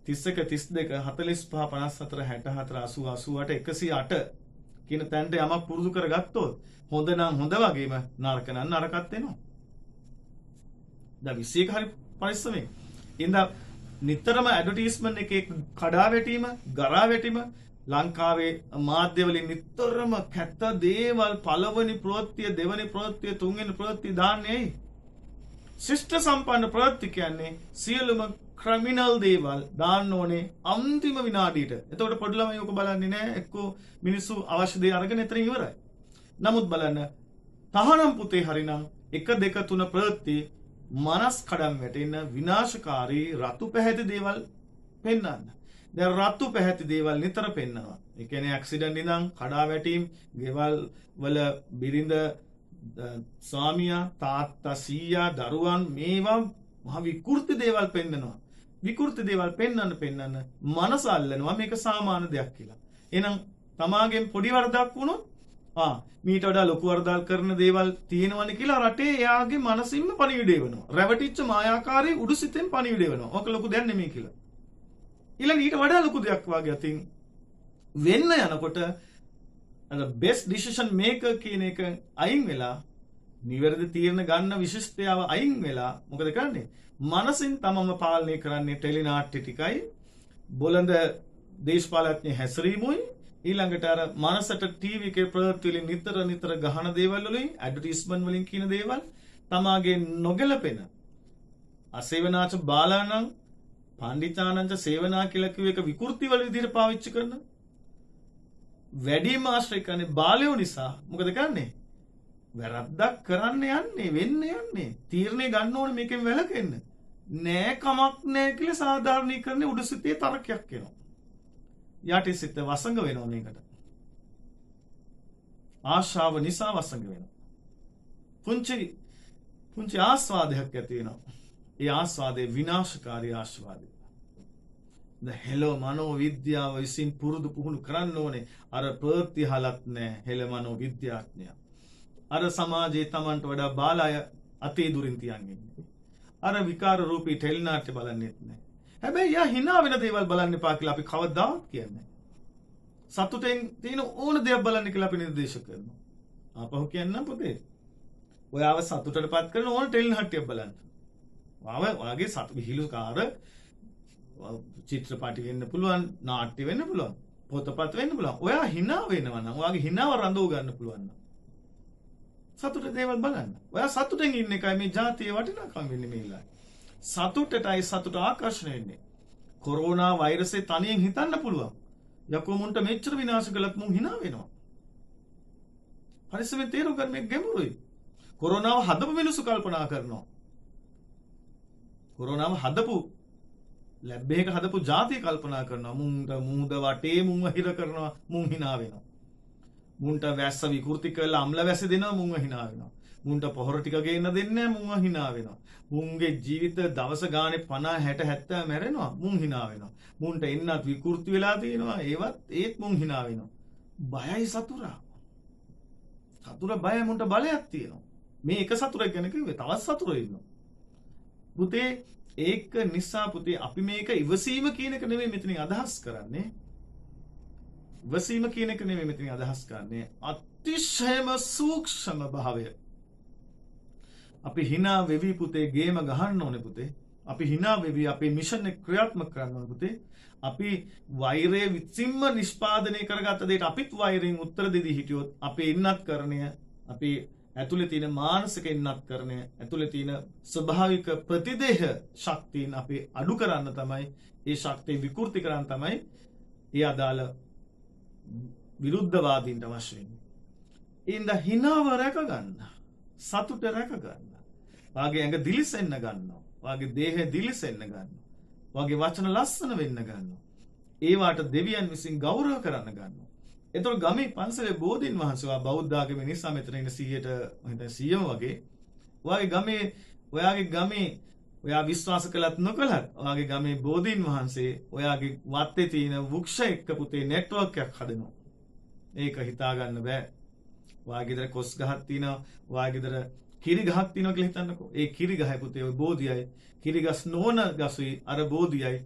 35 31 32 45 54 54 80 108 කියන තැනට යමක් පුරුදු කරගත්තොත් හොඳ නම් හොඳ වගේම නරක නම් නරකත් වෙනවා. දැන් 21 හරි පරිස්සමෙන්. ඉඳ නිතරම ඇඩ්වර්ටයිස්මන්ට් එකේ කඩා වැටීම, ගරා වැටීම ලංකාවේ මාධ්‍ය වලින් නිතරම කැත දේවල් පළවෙනි ප්‍රවෘත්තිය, දෙවෙනි ප්‍රවෘත්තිය, තුන්වෙනි ප්‍රවෘත්තිය දාන්නේ ඇයි? ශිෂ්ට සම්පන්න ප්‍රවෘත්ති කියන්නේ සියලුම ක්‍රිමිනල් දේවල් දාන්න ඕනේ අන්තිම විනාඩියට. එතකොට පොඩි ළමයි ඔක බලන්නේ නැහැ. එක්කෝ මිනිස්සු අවශ්‍ය දේ අරගෙන එතන ඉවරයි. නමුත් බලන්න තහනම් පුතේ හරිනම් 1 2 3 ප්‍රවෘත්ති මනස් කඩම් වැටෙන විනාශකාරී රතු පැහැති දේවල් පෙන්වන්න. දැන් රතු පැහැති දේවල් නිතර පෙන්වනවා. ඒ කියන්නේ ඇක්සිඩන්ට් ඉඳන් කඩා වැටීම්, ගෙවල් වල බිරිඳ, ස්වාමියා, තාත්තා, සීයා, දරුවන් මේවා මහ විකෘති දේවල් පෙන්වනවා. විකෘති දේවල් පෙන්වන්න මනස අල්ලනවා මේක සාමාන්‍ය දෙයක් කියලා. එහෙනම් තමාගෙන් පොඩි වරදක් වුණොත් මීට වඩා ලොකු වරදල් කරන දේවල් තියෙනවනේ කියලා රටේ එයාගේ මනසින්ම පණිවිඩය වෙනවා. රැවටිච්ච මායාකාරී උඩුසිතෙන් පණිවිඩය වෙනවා. ඕක ලොකු දෙයක් නෙමෙයි කියලා. ඊළඟ ඊට වඩා ලොකු දෙයක් වාගේ අතින් වෙන්න යනකොට best decision maker කියන එක අයින් වෙලා නිවැරදි තීරණ ගන්න විශිෂ්ටතාව අයින් වෙලා මොකද කරන්නේ? මනසින් තමම පාලනය කරන්නේ ටෙලිනාට්‍ය ටිකයි, බොළඳ දේශපාලඥ හැසිරීමුයි, ඊළඟට අර මනසට ටීවී එකේ ප්‍රවෘත්ති වලින් නිතර ගහන දේවල් වලින්, ඇඩ්වර්ටයිස්මන්ට් වලින් කියන දේවල් තමාගේ නොගැලපෙන අසේවනාච බාලානම් පණ්ඩිතානංච සේවනා කියලා කිව්ව එක විකෘති වල විදිහට පාවිච්චි කරන වැඩිම ආශ්‍රය කරන්නේ බාලයෝ නිසා. මොකද කරන්නේ? වැරද්දක් කරන්න යන්නේ, වෙන්න යන්නේ. තීරණය ගන්න ඕනේ මේකෙන් වැළකෙන්න. නෑ කමක් නෑ කියලා සාධාරණීකරණේ උඩුසිතේ තරකයක් එනවා. යටිසිත වසඟ වෙනවා මේකට. ආශාව නිසා වසඟ වෙනවා. පුංචි ආස්වාදයක් ඇති වෙනවා. ඒ ආස්වාදේ විනාශකාරී ආස්වාදය. හෙළ මනෝවිද්‍යාව විසින් පුරුදු පුහුණු කරන්න ඕනේ. අර ප්‍රවෘත්ති හලත් නෑ හෙළ මනෝවිද්‍යාඥයා. අර සමාජයේ Tamanට වඩා බාලය අතේ දුරින් තියන් ඉන්නේ. අර විකාර රූපී ටෙලිනාට්‍ය බලන්නෙත් නෑ. හැබැයි යා hina වෙන දේවල් බලන්න එපා කියලා අපි කවදාවත් කියන්නේ. සතුටෙන් තියෙන ඕන දේවල් බලන්න කියලා අපි නිර්දේශ කරනවා. ආපහු කියන්නම් පුතේ. ඔයාව සතුටටපත් කරන ඕන ටෙලිනාට්‍යයක් බලන්න. ඔයාගේ සතු විහිළුකාර චිත්‍රපටි වෙන්න පුළුවන්, නාට්‍ය වෙන්න පුළුවන්, පොතපත් වෙන්න පුළුවන්. ඔයා hina වෙනවා නම් ඔයාගේ hinaව රඳව ගන්න පුළුවන් නම් සතුට දේවල් බලන්න. ඔයා සතුටෙන් ඉන්න එකයි මේ ජාතියේ වටිනාකම වෙන්නේ මේලා. සතුටටයි සතුට ආකර්ෂණය වෙන්නේ. කොරෝනා වෛරසය තනියෙන් හිතන්න පුළුවන්. යකෝ මුන්ට මෙච්චර විනාශ කළත් මුන් hina වෙනවා. පරිස්සමෙන් තේරුම් ගන්න මේක ගැඹුරුයි. කොරෝනාව හදපු මිනිස්සු කල්පනා කරනවා. කොරෝනාව හදපු ලැබ් එක හදපු ජාතිය කල්පනා කරනවා. මුන්ට මුහුද වටේ මුන්ව හිර කරනවා, මුන් hina වෙනවා. මුන්ට වැස්ස විකෘති කරලා අම්ල වැස්ස දෙනවා, මුන්ව hina වෙනවා. මුන්ට පොහොර ටික ගේන්න දෙන්නේ නැහැ, මුන්ව hina වෙනවා. මුන්ගේ ජීවිත දවස ගානේ 50 60 70 මැරෙනවා, මුන් hina වෙනවා. මුන්ට එන්නත් විකෘති වෙලා තියෙනවා, ඒත් මුන් hina වෙනවා. බයයි සතුරා. සතුර බයයි, මුන්ට බලයක් තියෙනවා. මේ එක සතුරෙක් ගැන කිව්වේ, තවත් සතුරෝ ඉන්නවා. පුතේ ඒක නිසා පුතේ අපි මේක ඉවසීම කියන එක නෙමෙයි මෙතනින් අදහස් කරන්නේ. ඉවසීම කියන එක නෙමෙයි මෙතනින් අදහස් කරන්නේ. අතිශයම සූක්ෂම භාවය. අපි hina වෙවි පුතේ ගේම ගහන්න ඕනේ පුතේ. අපි hina වෙවි අපේ මිෂන් එක ක්‍රියාත්මක කරන්න ඕනේ පුතේ. අපි වෛරය විසින්ම නිෂ්පාදනය කරගත්ත දෙයට අපිත් වෛරයෙන් උත්තර දෙදී හිටියොත් අපේ ඉන්නත් කරණය, අපි ඇතුළේ තියෙන මානසික ඉන්නත් කරණය, ඇතුළේ තියෙන ස්වභාවික ප්‍රතිදේහ ශක්තියන් අපි අඩු කරන්න තමයි, ඒ ශක්තිය විකෘති කරන්න තමයි ඒ අදාළ විරුද්ධවාදීන්ට අවශ්‍ය වෙන්නේ. ඉන්ද හිනාව රැක ගන්න, සතුට රැක ගන්න, වාගේ ඇඟ දිලිසෙන්න ගන්නවා, වාගේ දේහය දිලිසෙන්න ගන්නවා, වාගේ වචන ලස්සන වෙන්න ගන්නවා, ඒවාට දෙවියන් විසින් ගෞරව කරන්න ගන්නවා. එතකොට ගමේ පන්සලේ බෝධීන් වහන්සේවා බෞද්ධ ආගමේ නිසා මෙතන ඉන්න 100ම වගේ ඔයාගේ ගමේ ඔයා විශ්වාස කළත් නොකළත් ඔයාගේ ගමේ බෝධීන් වහන්සේ ඔයාගේ වත්තේ තියෙන වෘක්ෂ එක්ක පුතේ නෙට්වර්ක් එකක් හදනවා. ඒක හිතා ගන්න බෑ. ඔයාගේ ගෙදර කොස් ගහක් තියෙනවා, ඔයාගේ ගෙදර කිරි ගහක් තියෙනවා කියලා හිතන්නකෝ. ඒ කිරි ගහයි පුතේ ඔය බෝධියයි, කිරි ගස් නොවන ගසුයි අර බෝධියයි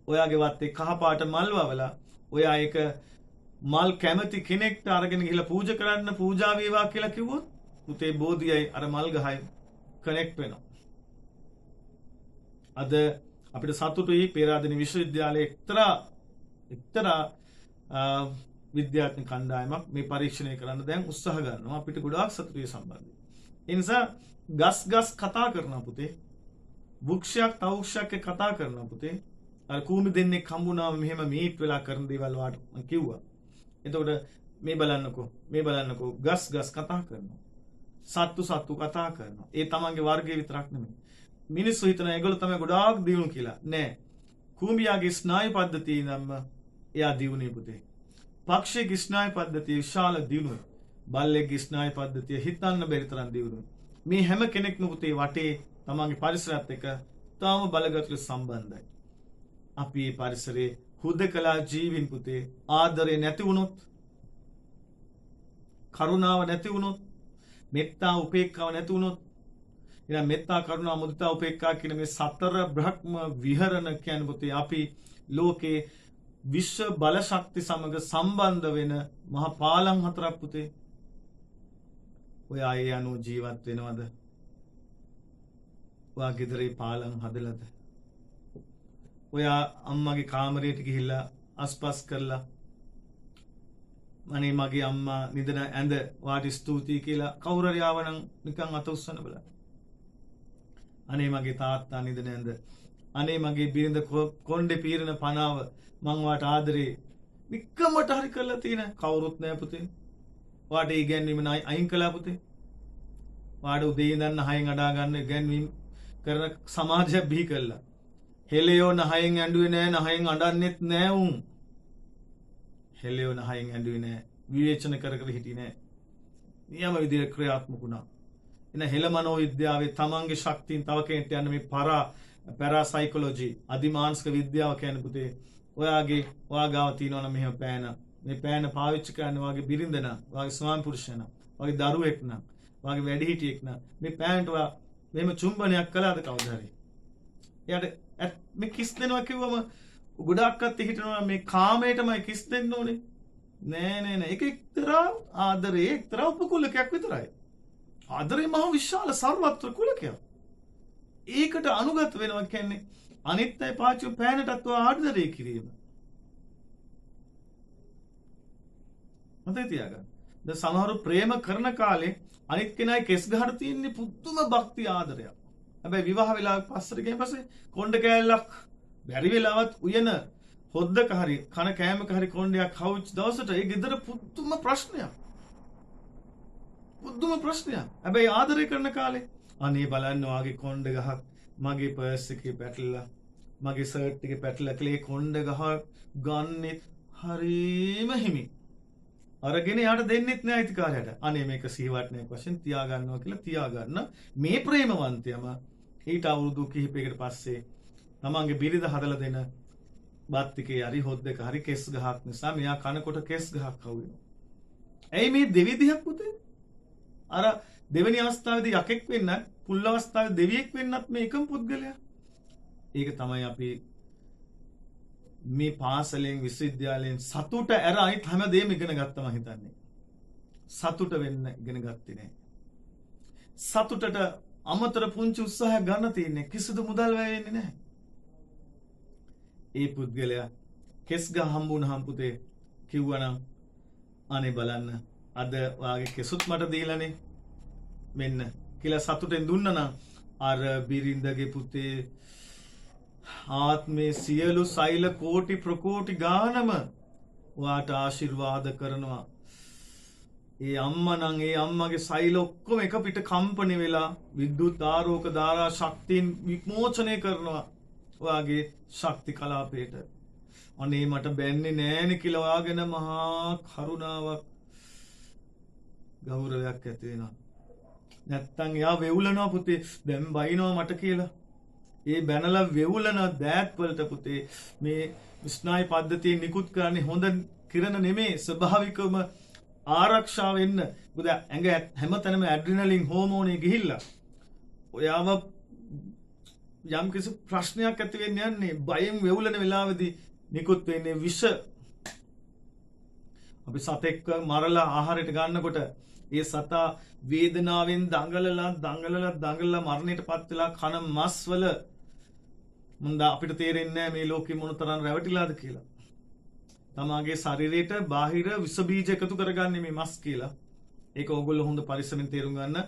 ඔයාගේ වත්තේ කහ පාට මල් වවලා ඔයා ඒක මල් කැමති කෙනෙක්ට අරගෙන ගිහලා පූජා කරන්න පූජා වේවා කියලා කිව්වොත් පුතේ බෝධියයි අර මල් ගහයි කනෙක්ට් වෙනවා. අද අපිට සතුටුයි පේරාදෙණිය විශ්වවිද්‍යාලයේ එක්තරා විද්‍යාඥ කණ්ඩායමක් මේ පරීක්ෂණය කරන්න දැන් උත්සාහ ගන්නවා. අපිට ගොඩාක් සතුටුයි සම්බන්ධයි. ඒ නිසා ගස් කතා කරනවා පුතේ. වෘක්ෂයක් තව වෘක්ෂයක් එක්ක කතා කරනවා පුතේ. අර කූඹි දෙන්නෙක් හම්බුනාම මෙහෙම මීට් වෙලා කරන දේවල් වාට මම කිව්වා. එතකොට මේ බලන්නකෝ ගස් කතා කරනවා. සත්තු කතා කරනවා. ඒ තමන්ගේ වර්ගය විතරක් නෙමෙයි. මිනිස්සු හිතන ඒගොල්ලෝ තමයි ගොඩාක් දියුණු කියලා. නෑ. කූඹියාගේ ස්නායු පද්ධතිය නම් එයා දියුණුයි පුතේ. පක්ෂියගේ ස්නායු පද්ධතිය විශාල දියුණුයි. බල්ලෙක්ගේ ස්නායු පද්ධතිය හිතන්න බැරි තරම් දියුණුයි. මේ හැම කෙනෙක්ම පුතේ වටේ තමන්ගේ පරිසරයත් එක්ක තාම බලගතුල සම්බන්ධයි. අපි මේ පරිසරේ හුදකලා ජීවින් පුතේ ආදරේ නැති වුණොත්, කරුණාව නැති වුණොත්, මෙත්තා උපේක්ඛාව නැති වුණොත්, ඊළඟ මෙත්තා කරුණා මුදිතා උපේක්ඛා කියන මේ සතර බ්‍රහ්ම විහරණ කියන්නේ පුතේ අපි ලෝකේ විශ්ව බල ශක්ති සමග සම්බන්ධ වෙන මහා පාලම් හතරක් පුතේ. ඔය ආයේ අනු ජීවත් වෙනවද? ඔයා ගෙදරේ පාලම් හදලාද? ඔයා අම්මගේ කාමරයට ගිහිල්ලා අස්පස් කරලා අනේ මගේ අම්මා නිදන ඇඳ වාට ස්තුතියි කියලා කවුරු හරි ආවනම් නිකන් අත උස්සන්න බලන්න. අනේ මගේ තාත්තා නිදන ඇඳ, අනේ මගේ බිරිඳ කොණ්ඩේ පීරන පනාව මං වාට ආදරේ නිකම්මට හරි කරලා තියෙන කවුරුත් නැහැ පුතේ. වාට ඒ ඉගැන්වීම අයින් කළා පුතේ. වාට උදේ ඉඳන් 6න් අඩා ගන්න ඉගැන්වීම කරන සමාජයක් බිහි කළා. හෙලියෝ 9න් ඇඬුවේ නැහැ, 9න් අඬන්නෙත් නැහැ උන්. හෙලියෝ 9න් ඇඬුවේ නැහැ, විවේචන කර හිටියේ නැහැ. නියම විදිහට ක්‍රියාත්මක වුණා. එන හෙළ මනෝවිද්‍යාවේ තමන්ගේ ශක්තියින් තව කෙනෙක්ට යන මේ පැරාසයිකොලොජි අධිමානසික විද්‍යාව කියන්නේ පුතේ ඔයා ගාව තියෙනවා නම් මෙහෙම පෑන. මේ පෑන පාවිච්චි කරන්න වාගේ බිරිඳ නම්, වාගේ ස්වාමි පුරුෂයා නම්, වාගේ දරුවෙක් නම්, වාගේ වැඩිහිටියෙක් නම් මේ පෑනට ඔයා මෙහෙම චුම්බනයක් කළාද කවුද හරි? එයාට මේ කිස් දෙනවා කිව්වම ගොඩක්වත් හිතනවා මේ කාමයටමයි කිස් දෙන්න ඕනේ. නෑ. ඒක එක්තරා ආදරේ එක්තරා උපකුලකයක් විතරයි. ආදරේ මහ විශාල සර්වත්‍ර කුලකයක්. ඒකට අනුගත වෙනවා කියන්නේ අනිත් අය පාවිච්චි පෑනටත් ආදරේ කිරීම. මතක තියාගන්න. දැන් සමහරව ප්‍රේම කරන කාලේ අනිත් කෙනායි කෙස් ගහට තියෙන පුදුම භක්ති ආදරයක්. හැබැයි විවාහ වෙලා පස්සට ගියන් පස්සේ කොණ්ඩ කෑල්ලක් බැරි වෙලාවත් උයන හොද්දක හරි කන කෑමක හරි කොණ්ඩයක් කවුච් දවසට ඒ ගෙදර පුදුම ප්‍රශ්නයක්. හැබැයි ආදරය කරන කාලේ අනේ බලන්න වාගේ කොණ්ඩ ගහක් මගේ පර්ස් එකේ පැටලලා මගේ සර්ට් එක පැටලලා ක්ලේ කොණ්ඩ ගහ ගන්නෙත් හරීම හිමි. අරගෙන යාට දෙන්නෙත් නෑ අයිතිකාරයට. අනේ මේක සිහිවටනයක් වශයෙන් තියාගන්නවා කියලා තියාගන්න මේ ප්‍රේමවන්තයම ඊට අවුරුදු කිහිපයකට පස්සේ තමන්ගේ බිරිඳ හදලා දෙන බත් ටිකේ හරි හොද්දක හරි කෙස් ගහක් නිසා මෙයා කනකොට කෙස් ගහක් කවුවෙනවා. ඇයි මේ දෙවිදිහක් පුතේ? අර දෙවෙනි අවස්ථාවේදී යකෙක් වෙන්නත් පුල් අවස්ථාවේ දෙවියෙක් වෙන්නත් මේ එකම පුද්ගලයා. ඒක තමයි අපි මේ පාසලෙන් විශ්වවිද්‍යාලයෙන් සතුට ඇර අනිත් හැමදේම ඉගෙන ගත්තම හිතන්නේ. සතුට වෙන්න ඉගෙන ගත්තේ නැහැ. සතුටට අමතර පුංචි උත්සාහයක් ගන්න තියෙන්නේ කිසිදු මුදල් වැය වෙන්නේ නැහැ. ඒ පුද්ගලයා කෙස් ගහ හම්බුනහම පුතේ කිව්වනම් අනේ බලන්න අද වාගේ කෙසුත් මට දීලානේ මෙන්න කියලා සතුටෙන් දුන්නනම් අර බිරින්දගේ පුතේ ආත්මේ සියලු සෛල කෝටි ප්‍රකෝටි ගානම වාට ආශිර්වාද කරනවා. ඒ අම්මනම් ඒ අම්මගේ සෛල ඔක්කොම එක පිට කම්පණය වෙලා විද්‍යුත් ආරෝක ධාරා ශක්තියින් විමෝචනය කරනවා ඔයාගේ ශක්ති කලාපයට. අනේ මට බැන්නේ නෑනේ කියලා ඔයාගෙන මහා කරුණාවක් ගෞරවයක් ඇති වෙනවා. නැත්තම් එයා වෙවුලනවා පුතේ දැන් බයිනවා මට කියලා. ඒ බැනලා වෙවුලන දෑත් වලට පුතේ මේ ස්නායු පද්ධතිය නිකුත් කරන්නේ හොඳ කිරණ නෙමේ ස්වභාවිකවම ආරක්ෂා වෙන්න. මොකද ඇඟ හැමතැනම ඇඩ්‍රිනලින් හෝමෝනේ ගිහිල්ලා ඔයාව යම් කිසි ප්‍රශ්නයක් ඇති වෙන්න යන්නේ බයෙන් වෙවුලන වෙලාවේදී නිකුත් වෙන්නේ විෂ. අපි සතෙක්ව මරලා ආහාරයට ගන්නකොට ඒ සතා වේදනාවෙන් දඟලලා මරණයට පත් වෙලා කන මස් වල මුන්ද අපිට තේරෙන්නේ නැහැ මේ ලෝකෙ මොන තරම් රැවටිලාද කියලා. තමාගේ ශරීරයට බාහිර විස බීජ එකතු කරගන්නේ මේ මස් කියලා. ඒක ඕගොල්ලෝ හොඳ පරිස්සමෙන් තේරුම් ගන්න.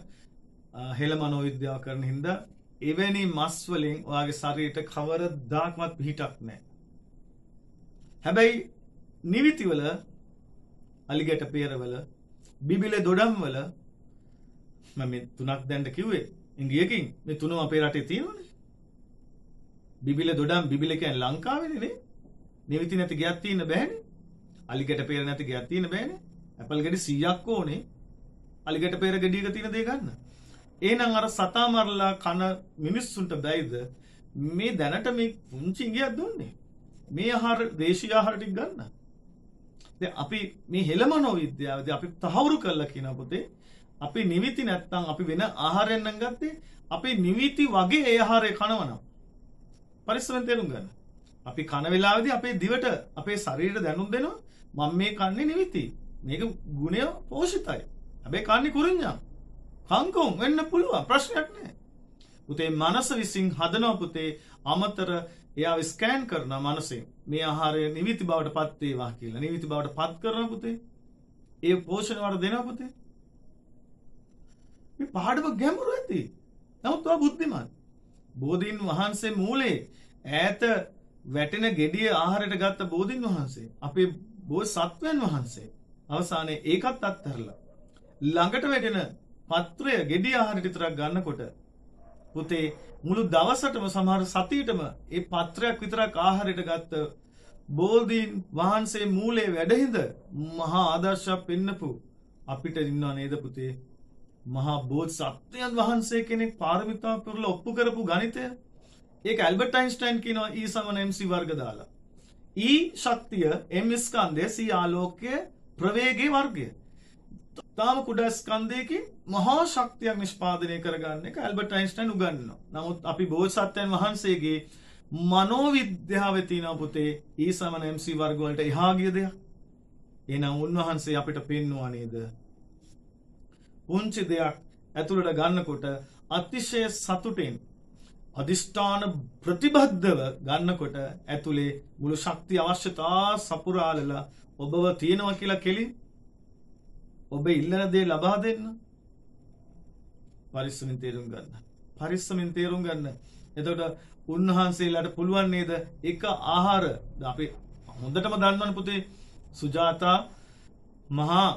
හෙළ මනෝවිද්‍යාව කරන හින්දා එවැනි මස් වලින් ඔයාගේ ශරීරයට කවරදාක්වත් පිහිටක් නැහැ. හැබැයි නිවිතිවල අලිගැට පෙරවල බිබිලේ දොඩම් වල මම මේ තුනක් දැන්ට කිව්වේ ඉංග්‍රීසියෙන් මේ තුනම අපේ රටේ තියෙනවනේ. බිබිලේ දොඩම් බිබිලේ කියන්නේ ලංකාවේනේ නේ. නිවිති නැති ගයක් තියෙන්න බෑනේ. අලිගැට පෙර නැති ගයක් තියෙන්න බෑනේ. ඇපල් ගෙඩි 100ක් ඕනේ. අලිගැට පෙර ගෙඩියක තියෙන දේ ගන්න. එහෙනම් අර සතා මරලා කන මිනිස්සුන්ට බැයිද මේ දැනට මේ පුංචි ඉංගියක් දුන්නේ. මේ ආහාර දේශීය ආහාර ටික ගන්න. දැන් අපි මේ හෙළ මනෝවිද්‍යාවේදී අපි තහවුරු කරලා කියන පොතේ අපි නිවිති නැත්තම් අපි වෙන ආහාරයක් නම් ගත්තේ අපි නිවිති වගේ ඒ ආහාරය කනවනම් පරිස්සමෙන් තේරුම් ගන්න. අපි කන වෙලාවේදී අපේ දිවට අපේ ශරීරයට දැනුම් දෙනවා මම මේ කන්නේ නිවිති. මේක ගුණය පෝෂිතයි. හැබැයි කන්නේ කුරුඤ්ඤම්. කංකොම් වෙන්න පුළුවන් ප්‍රශ්නයක් නෑ. පුතේ මනස විසින් හදනවා පුතේ අමතර එයා ස්කෑන් කරන මනසෙන් මේ ආහාරය නිවිති බවට පත් වේවා කියලා. නිවිති බවට පත් කරන පුතේ ඒ පෝෂණ වල දෙනවා පුතේ. මේ පාඩම ගැඹුරු ඇති. නමුත් ඔය බුද්ධිමත්. බෝධීන් වහන්සේ මූලේ ඈත වැටෙන ගෙඩිය ආහාරයට ගත්ත බෝධීන් වහන්සේ අපේ බෝසත්වයන් වහන්සේ අවසානයේ ඒකත් අත්හැරලා ළඟට වැටෙන පත්‍රය ගෙඩිය ආහාරයට විතරක් ගන්නකොට පුතේ මුළු දවසටම සමහර සතියටම ඒ පත්‍රයක් විතරක් ආහාරයට ගත්ත බෝධීන් වහන්සේ මූලයේ වැඩහිඳ මහා ආදර්ශයක් පෙන්නපු අපිට ඉන්නව නේද පුතේ මහා බෝධිසත්වයන් වහන්සේ කෙනෙක් පාරමිතා පුරලා ඔප්පු කරපු ගණිතය. ඒක ඇල්බර්ට් අයින්ස්ටයින් කියනවා E = mc වර්ග දාලා. E ශක්තිය m ස්කන්ධය c ආලෝකය ප්‍රවේගයේ වර්ගය. තාම කුඩා ස්කන්ධයකින් මහා ශක්තියක් නිෂ්පාදනය කරගන්න එක ඇල්බර්ට් අයින්ස්ටයින් උගන්වනවා. නමුත් අපි බෝධිසත්වයන් වහන්සේගේ මනෝවිද්‍යාවේ තියෙන පුතේ E = mc වර්ග වලට එහා ගිය දෙයක්. එහෙනම් උන්වහන්සේ අපිට පෙන්වුවා නේද? පුංචි දෙයක් ඇතුළට ගන්නකොට අතිශය සතුටින් අධිෂ්ඨාන ප්‍රතිබද්ධව ගන්නකොට ඇතුලේ මුළු ශක්තිය අවශ්‍යතා සපුරාලලා ඔබව තියෙනවා කියලා කෙලින් ඔබ ඉල්ලන දේ ලබා දෙන්න. පරිස්සමින් තේරුම් ගන්න. පරිස්සමින් තේරුම් ගන්න. එතකොට උන්වහන්සේලාට පුළුවන් නේද එක ආහාර අපි හොඳටම දන්නවනේ පුතේ සුජාතා මහා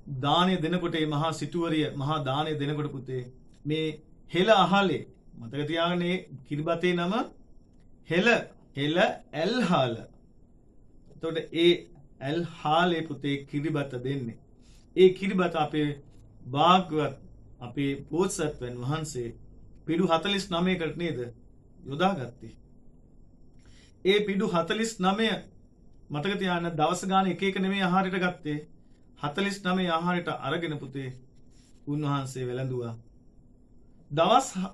දානය දෙනකොට මහා සිටුවරිය මහා දානය දෙනකොට පුතේ මේ හෙළ අහලේ මතක තියාගන්න කිරිබතේ නම හෙළ ඇල් හාල. එතකොට ඒ ඇල් හාලේ පුතේ කිරිබත දෙන්නේ. ඒ කිරිබත අපේ භාග්‍යවත් අපේ බෝසත්වයන් වහන්සේ පිඩු 49කට නේද යොදාගත්තේ. ඒ පිඩු 49 මතක තියාගන්න දවස් ගාන එක එක නෙමෙයි ආහාරයට ගත්තේ. 49 ආහාරයට අරගෙන පුතේ උන්වහන්සේ වැළඳුවා.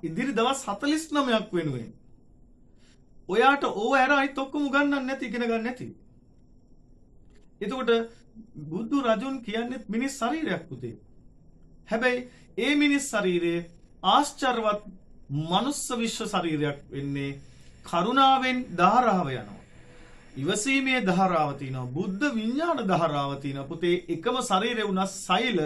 ඉදිරි දවස් 49ක් වෙනුවෙන්. ඔයාට ඕව ඇර අනිත් ඔක්කොම උගන්වන්න නැති ඉගෙන ගන්න නැති. එතකොට බුදු රජුන් කියන්නේ මිනිස් ශරීරයක් පුතේ. හැබැයි ඒ මිනිස් ශරීරයේ ආශ්චර්යවත් මනුස්ස විශ්ව ශරීරයක් වෙන්නේ කරුණාවෙන් ධාරාව යනවා. ඉවසීමේ ධාරාව තියෙනවා. බුද්ධ විඥාන ධාරාව තියෙනවා. පුතේ එකම ශරීරේ වුණා සෛල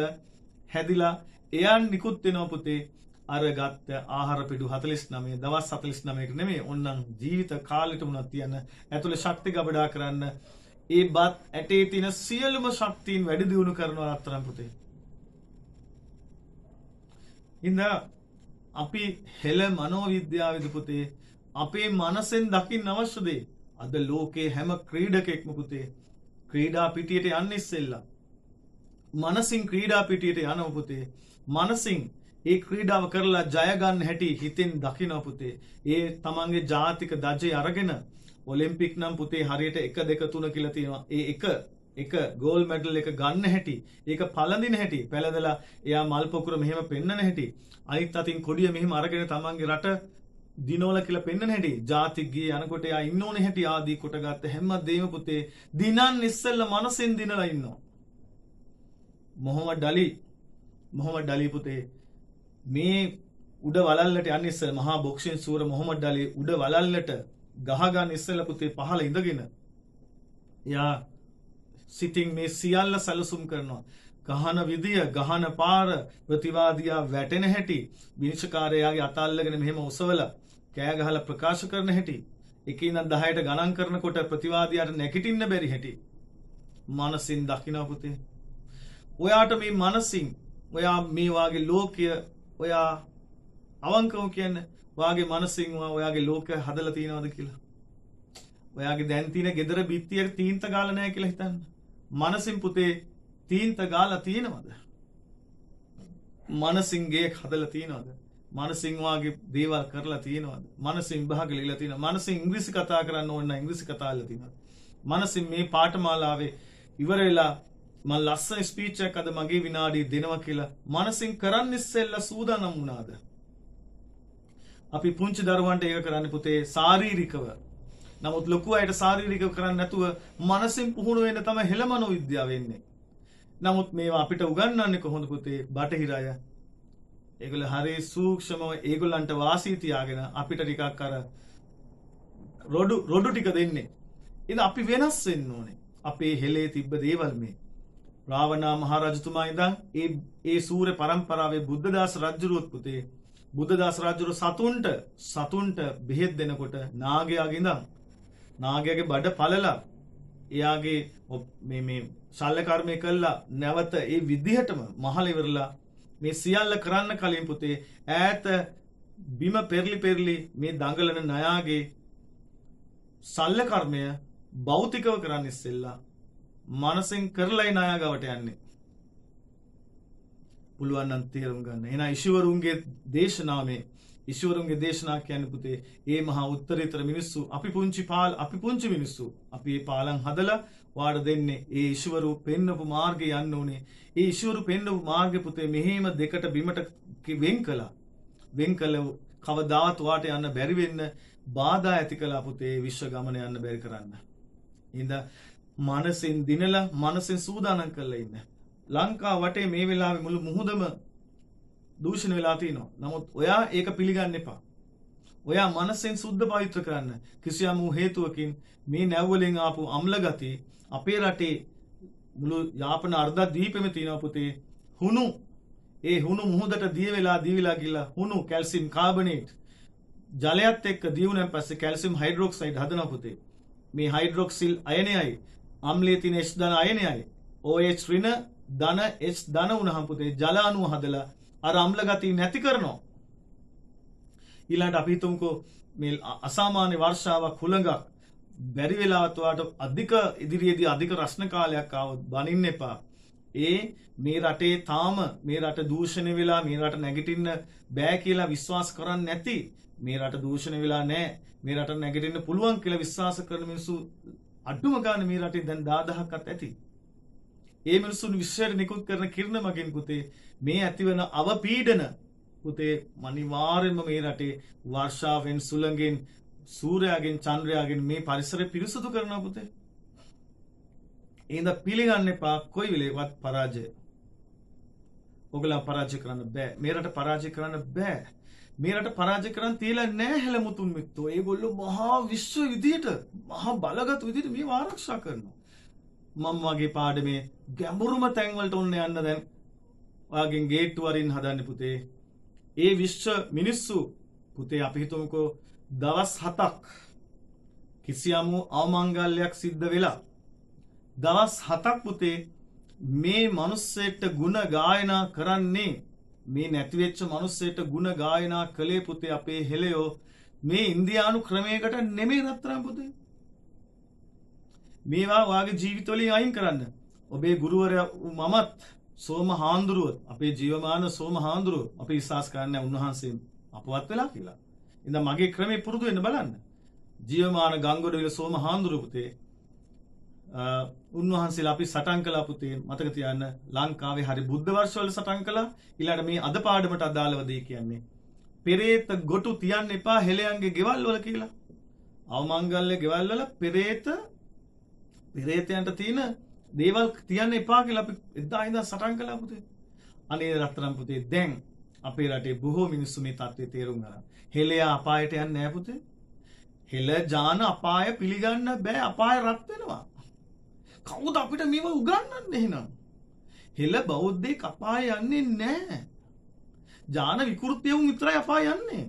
හැදිලා එයන් නිකුත් වෙනවා පුතේ. අර ගත්ත ආහාර පිඩු 49 දවස් 49කට නෙමෙයි ඕන්නම් ජීවිත කාලෙට වුණත් තියන ඇතුලේ ශක්ති ගබඩා කරන්න ඒ බත් ඇටේ තියෙන සියලුම ශක්තියින් වැඩි දියුණු කරනවා අතරම් පුතේ. ඉඳා අපි හෙළ මනෝවිද්‍යාවේදී පුතේ අපේ මනසෙන් දකින්න අවශ්‍ය දේ අද ලෝකේ හැම ක්‍රීඩකෙක්ම පුතේ ක්‍රීඩා පිටියට යන්නේ ඉස්සෙල්ලා මනසින් ක්‍රීඩා පිටියට යනවා පුතේ. මනසින් ඒ ක්‍රීඩාව කරලා ජය ගන්න හැටි හිතෙන් දකින්න පුතේ. ඒ තමන්ගේ ජාතික දජය අරගෙන ඔලිම්පික් නම් පුතේ හරියට 1 2 3 කියලා තියෙනවා. ඒ එක ගෝල් මෙඩල් එක ගන්න හැටි, ඒක පළඳින හැටි, පැලදලා එයා මල් පොකුර මෙහෙම පෙන්නන හැටි, අනිත් අතින් කොඩිය මෙහෙම අරගෙන තමන්ගේ රට දිනෝල කියලා පෙන්නන හැටි, ජාතික ගියේ යනකොට එයා ඉන්න ඕනේ හැටි ආදී කොටගත්ත හැම දෙයක්ම පුතේ දිනන් ඉස්සෙල්ලා මනසෙන් දිනලා ඉන්නවා. මොහොමඩ් අලි පුතේ මේ උඩ වලල්ලට යන්න ඉස්සෙල්ලා මහා බොක්සින් සූර මොහොමඩ් අලි උඩ වලල්ලට ගහගන්න ඉස්සෙල්ලා පුතේ පහළ ඉඳගෙන එයා සිටින් මේ සියල්ල සැලසුම් කරනවා. ගහන විදිය, ගහන පාර, ප්‍රතිවාදියා වැටෙන හැටි, විනිශ්චයකාරයාගේ අත අල්ලගෙන මෙහෙම ඔසවලා කෑ ගහලා ප්‍රකාශ කරන හැටි, එකේ ඉඳන් 10ට ගණන් කරනකොට ප්‍රතිවාදියාට නැගිටින්න බැරි හැටි මනසින් දකින්න පුතේ. ඔයාට මේ මනසින් ඔයා මේ වාගේ ලෝකය ඔයා අවංකව කියන්නේ වාගේ මනසින් ඔයාගේ ලෝකය හදලා තියනවද කියලා. ඔයාගේ දැන් තියෙන gedara බිත්තියේ තීන්ත ගාලා නැහැ කියලා හිතන්න. මනසින් පුතේ තීන්ත ගාලා තියෙනවද? මනසින් ගේක් හදලා තියෙනවද? මනසින් වාගේ දේවල් කරලා තියෙනවද? මනසින් භාග ලියලා තියෙනවද? මනසින් ඉංග්‍රීසි කතා කරන්න ඕන නම් ඉංග්‍රීසි කතා කරලා තියෙනවද? මනසින් මේ පාඨමාලාවේ ඉවර වෙලා මම ලස්සන ස්පීච් එකක් අද මගේ විනාඩි දෙනවා කියලා මනසින් කරන්න ඉස්සෙල්ලා සූදානම් වුණාද? අපි පුංචි දරුවන්ට ඒක කරන්න පුතේ ශාරීරිකව. නමුත් ලොකු අයට ශාරීරිකව කරන්නේ නැතුව මනසින් පුහුණු වෙන්න තමයි හෙළ මනෝවිද්‍යාව වෙන්නේ. නමුත් මේවා අපිට උගන්වන්නේ කොහොමද පුතේ? බටහිර අය. ඒගොල්ලෝ හරි සූක්ෂමව ඒගොල්ලන්ට වාසිය තියාගෙන අපිට ටිකක් අර රොඩු ටික දෙන්නේ. ඉතින් අපි වෙනස් වෙන්න ඕනේ. අපේ හෙළේ තිබ්බ දේවල් මේ රාවණා මහරජතුමා ඉඳන් ඒ සූර්ය පරම්පරාවේ බුද්ධදාස රජුරුවත් පුතේ බුද්ධදාස රජුරු සතුන්ට බෙහෙත් දෙනකොට නාගයාගේ ඉඳන් නාගයාගේ බඩ පළලා එයාගේ මේ ශල්‍ය කර්මය කළා නැවත ඒ විදිහටම මහල ඉවරලා මේ සියල්ල කරන්න කලින් පුතේ ඈත බිම පෙරලි මේ දඟලන නයාගේ ශල්‍ය කර්මය භෞතිකව කරන්න ඉස්සෙල්ලා මනසෙන් කරලයි නායගවට යන්නේ. පුළුවන් නම් තේරුම් ගන්න. එහෙනම් ඊශ්වරුන්ගේ දේශනා කියන්නේ පුතේ ඒ මහා උත්තරීතර මිනිස්සු අපි පුංචි මිනිස්සු අපි මේ පාලම් හදලා වාඩ දෙන්නේ ඒ ඊශ්වරු පෙන්නපු මාර්ගේ යන්න ඕනේ. ඒ ඊශ්වරු පෙන්නපු මාර්ගේ පුතේ මෙහෙම දෙකට බිමට වෙන් කළ කවදාවත් වාට යන්න බැරි වෙන්න බාධා ඇති කළා පුතේ විශ්ව ගමන යන්න බැරි කරන්න. ඉඳ මනසින් දිනලා මනසින් සූදානම් කරලා ඉන්න. ලංකාව වටේ මේ වෙලාවේ මුළු මුහුදම දූෂණ වෙලා තිනවා. නමුත් ඔයා ඒක පිළිගන්න එපා. ඔයා මනසෙන් සුද්ධ පවිත්‍ර කරන්න. කිසියම් හේතුවකින් මේ නැව්වලින් ආපු අම්ල ගති අපේ රටේ මුළු යාපන අර්ධ දීපෙම තියෙනවා පුතේ. ඒ හුණු මුහුදට දිවිලා ගිහලා හුණු කැල්සියම් කාබනේට් ජලයත් එක්ක දියුණුවෙන් පස්සේ කැල්සියම් හයිඩ්‍රොක්සයිඩ් හදනවා පුතේ. මේ හයිඩ්‍රොක්සිල් අයනයයි අම්ලයේ තියෙන H ධන අයනයයි OH ඍණ ධන H ධන වුණාම පුතේ ජල අණුව හදලා අර අම්ල ගතිය නැති කරනවා. ඊළඟට අපි හිතමුකෝ මේ අසාමාන්‍ය වර්ෂාවක් හුළඟක් බැරි වෙලාවත් ඔයාට අධික ඉදිරියේදී අධික රස්න කාලයක් ආවොත් බනින්න එපා. මේ රටේ තාම මේ රට දූෂණය වෙලා මේ රට නැගිටින්න බෑ කියලා විශ්වාස කරන්නේ නැති මේ රට දූෂණය වෙලා නැහැ මේ රට නැගිටින්න පුළුවන් කියලා විශ්වාස කරන මිනිස්සු අඩුම ගානේ මේ රටේ දැන් 10000ක්වත් ඇති. ඒ මිනිස්සුන් විශ්වයට නිකුත් කරන කිරණ මගින් පුතේ මේ ඇතිවන අවපීඩන පුතේ අනිවාර්යයෙන්ම මේ රටේ වර්ෂාවෙන් සුළඟෙන් සූර්යයාගෙන් චන්ද්‍රයාගෙන් මේ පරිසරය පිරිසුදු කරනවා පුතේ. එහෙනම් පිළිගන්න එපා කොයි වෙලේවත් පරාජය. ඔයගොල්ලෝ පරාජය කරන්න බෑ. මේ රට පරාජය කරන්න බෑ. මේ රට පරාජය කරන්න තියලා නැහැ හෙළමුතුන් මිත්තෝ. ඒගොල්ලෝ මහා විශ්ව විදියට මහා බලගත් විදියට මේව ආරක්ෂා කරනවා. මම වගේ පාඩමේ ගැඹුරුම තැන් වලට ඔන්න යන්න දැන් ඔයාගෙන් ගේට්ටු වරින් හදන්න පුතේ. ඒ විශ්ව මිනිස්සු පුතේ අපි හිතමුකෝ දවස් 7ක් කිසියම් අවමංගල්‍යයක් සිද්ධ වෙලා දවස් 7ක් පුතේ මේ මිනිස්සෙට ಗುಣ ගායනා කරන්නේ මේ නැති වෙච්ච මිනිස්සෙට ಗುಣ ගායනා කළේ පුතේ අපේ හෙළයෝ මේ ඉන්දියානු ක්‍රමයකට නෙමෙයි රත්තරන් පුතේ. මේවා වාගේ ජීවිතවලින් අයින් කරන්න. ඔබේ ගුරුවරයා මමත් සෝම හාමුදුරුවෝ අපේ ජීවමාන සෝම හාමුදුරුවෝ අපි විශ්වාස කරන්නේ උන්වහන්සේ අපවත් වෙලා කියලා. ඉතින් මගේ ක්‍රමේ පුරුදු වෙන්න බලන්න. ජීවමාන ගංගොඩවිල සෝම හාමුදුරුවෝ පුතේ උන්වහන්සේලා අපි සටන් කළා පුතේ මතක තියාගන්න ලංකාවේ හරි බුද්ධ වර්ෂවල සටන් කළා. ඊළඟට මේ අද පාඩමට අදාළව දී කියන්නේ පෙරේත ගොටු තියන්න එපා හෙළයන්ගේ ගෙවල් වල කියලා. අවමංගල්‍ය ගෙවල් වල පෙරේතයන්ට තියෙන දේවල් තියන්න එපා කියලා අපි එදා ඉඳන් සටන් කළා පුතේ. අනේ රත්තරන් පුතේ දැන් අපේ රටේ බොහෝ මිනිස්සු මේ தත්ත්වය තේරුම් ගන්න. හෙළයා අපායට යන්නේ නැහැ පුතේ. හෙළ ජාන අපාය පිළිගන්න බෑ අපාය රත් වෙනවා. කවුද අපිට මේව උගන්වන්නේ එහෙනම්? හෙළ බෞද්ධයෙක් අපාය යන්නේ නැහැ. ජාන විකෘතියුන් විතරයි අපාය යන්නේ.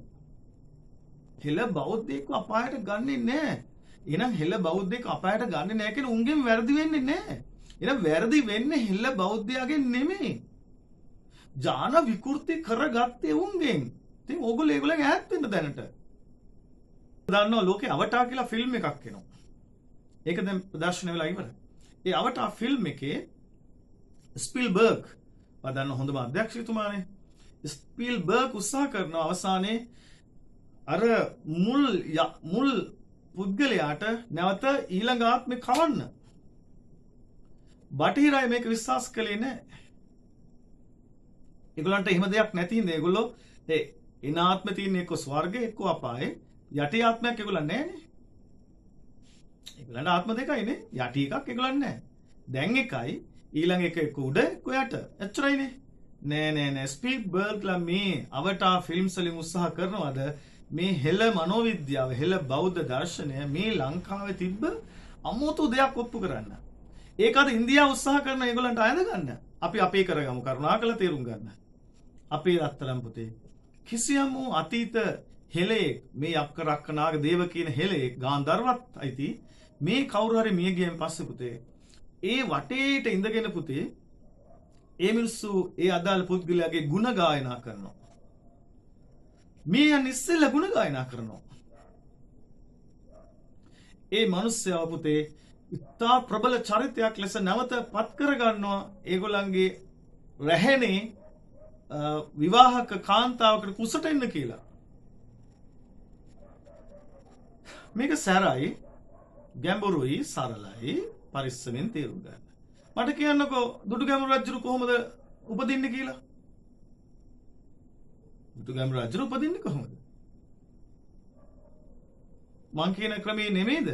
හෙළ බෞද්ධයෙක් අපායට ගන්නෙ නැහැ. එහෙනම් හෙළ බෞද්ධයෙක් අපායට ගන්නෙ නැහැ කියන උන්ගෙන් වැරදි වෙන්නේ නැහැ. එහෙනම් වැරදි වෙන්නේ හෙළ බෞද්ධයාගෙන් නෙමෙයි. ජාන විකෘති කරගත්තේ උන්ගෙන්. ඉතින් ඕගොල්ලෝ ඒගොල්ලන් ඈත් වෙන්න දැනට. දන්නවා ලෝකේ අවටාර් කියලා ෆිල්ම් එකක් එනවා. ඒක දැන් ප්‍රදර්ශනය වෙලා ඉවරයි. ඒ අවටාර් ෆිල්ම් එකේ ස්පීල්බර්ග් වදන්න හොඳම අධ්‍යක්ෂකතුමානේ. ස්පීල්බර්ග් උත්සාහ කරන අවසානයේ අර මුල් පුද්ගලයාට නැවත ඊළඟ ආත්මේ කවන්න. බටහිර අය මේක විශ්වාස කළේ නැහැ. ඒගොල්ලන්ට එහෙම දෙයක් නැති හින්දා ඒගොල්ලෝ එන ආත්මේ තියෙන එක්ක ස්වර්ගය එක්ක අපායේ යටි ආත්මයක් ඒගොල්ලන් නැහැනේ. ඒගොල්ලන්ට ආත්ම දෙකයිනේ. යටි එකක් ඒගොල්ලන් නැහැ. දැන් එකයි ඊළඟ එක එක්ක උඩ එක්ක යට. එච්චරයිනේ. නෑ ස්පීල්බර්ග්ලා මේ අවටාර් ෆිල්ම්ස් වලින් උත්සාහ කරනවද මේ හෙළ මනෝවිද්‍යාව හෙළ බෞද්ධ දර්ශනය මේ ලංකාවේ තිබ්බ අමුතු දෙයක් ඔප්පු කරන්න. ඒක අද ඉන්දියාව උත්සාහ කරන ඒගොල්ලන්ට අයද ගන්න. අපි අපේ කරගමු කරුණාකරලා තේරුම් ගන්න. අපේ රත්තරන් පුතේ කිසියම් අතීත හෙළේ මේ යක්කරක්කනාග දේව කියන හෙළේ ගාන්ධර්වත් අයිති මේ කවුරු හරි මිය ගියන් පස්සේ පුතේ ඒ වටේට ඉඳගෙන පුතේ ඒ මිනිස්සු ඒ අදාළ පුද්ගලයාගේ ගුණ ගායනා කරනවා. මේ යන ඉස්සෙල්ලා ගුණ ගායනා කරනවා. ඒ මිනිස්සයා පුතේ ඉතා ප්‍රබල චරිතයක් ලෙස නැවත පත් කර ගන්නවා ඒගොල්ලන්ගේ රැහෙනේ විවාහක කාන්තාවකට කුසට එන්න කියලා. මේක සැරයි ගැඹුරුයි සරලයි පරිස්සමෙන් තේරුම් ගන්න. මට කියන්නකෝ දුටුගැමුණු රජු කොහොමද උපදින්නේ කියලා? දුටුගැමුණු රජු උපදින්නේ කොහොමද? මං කියන ක්‍රමේ නෙමෙයිද?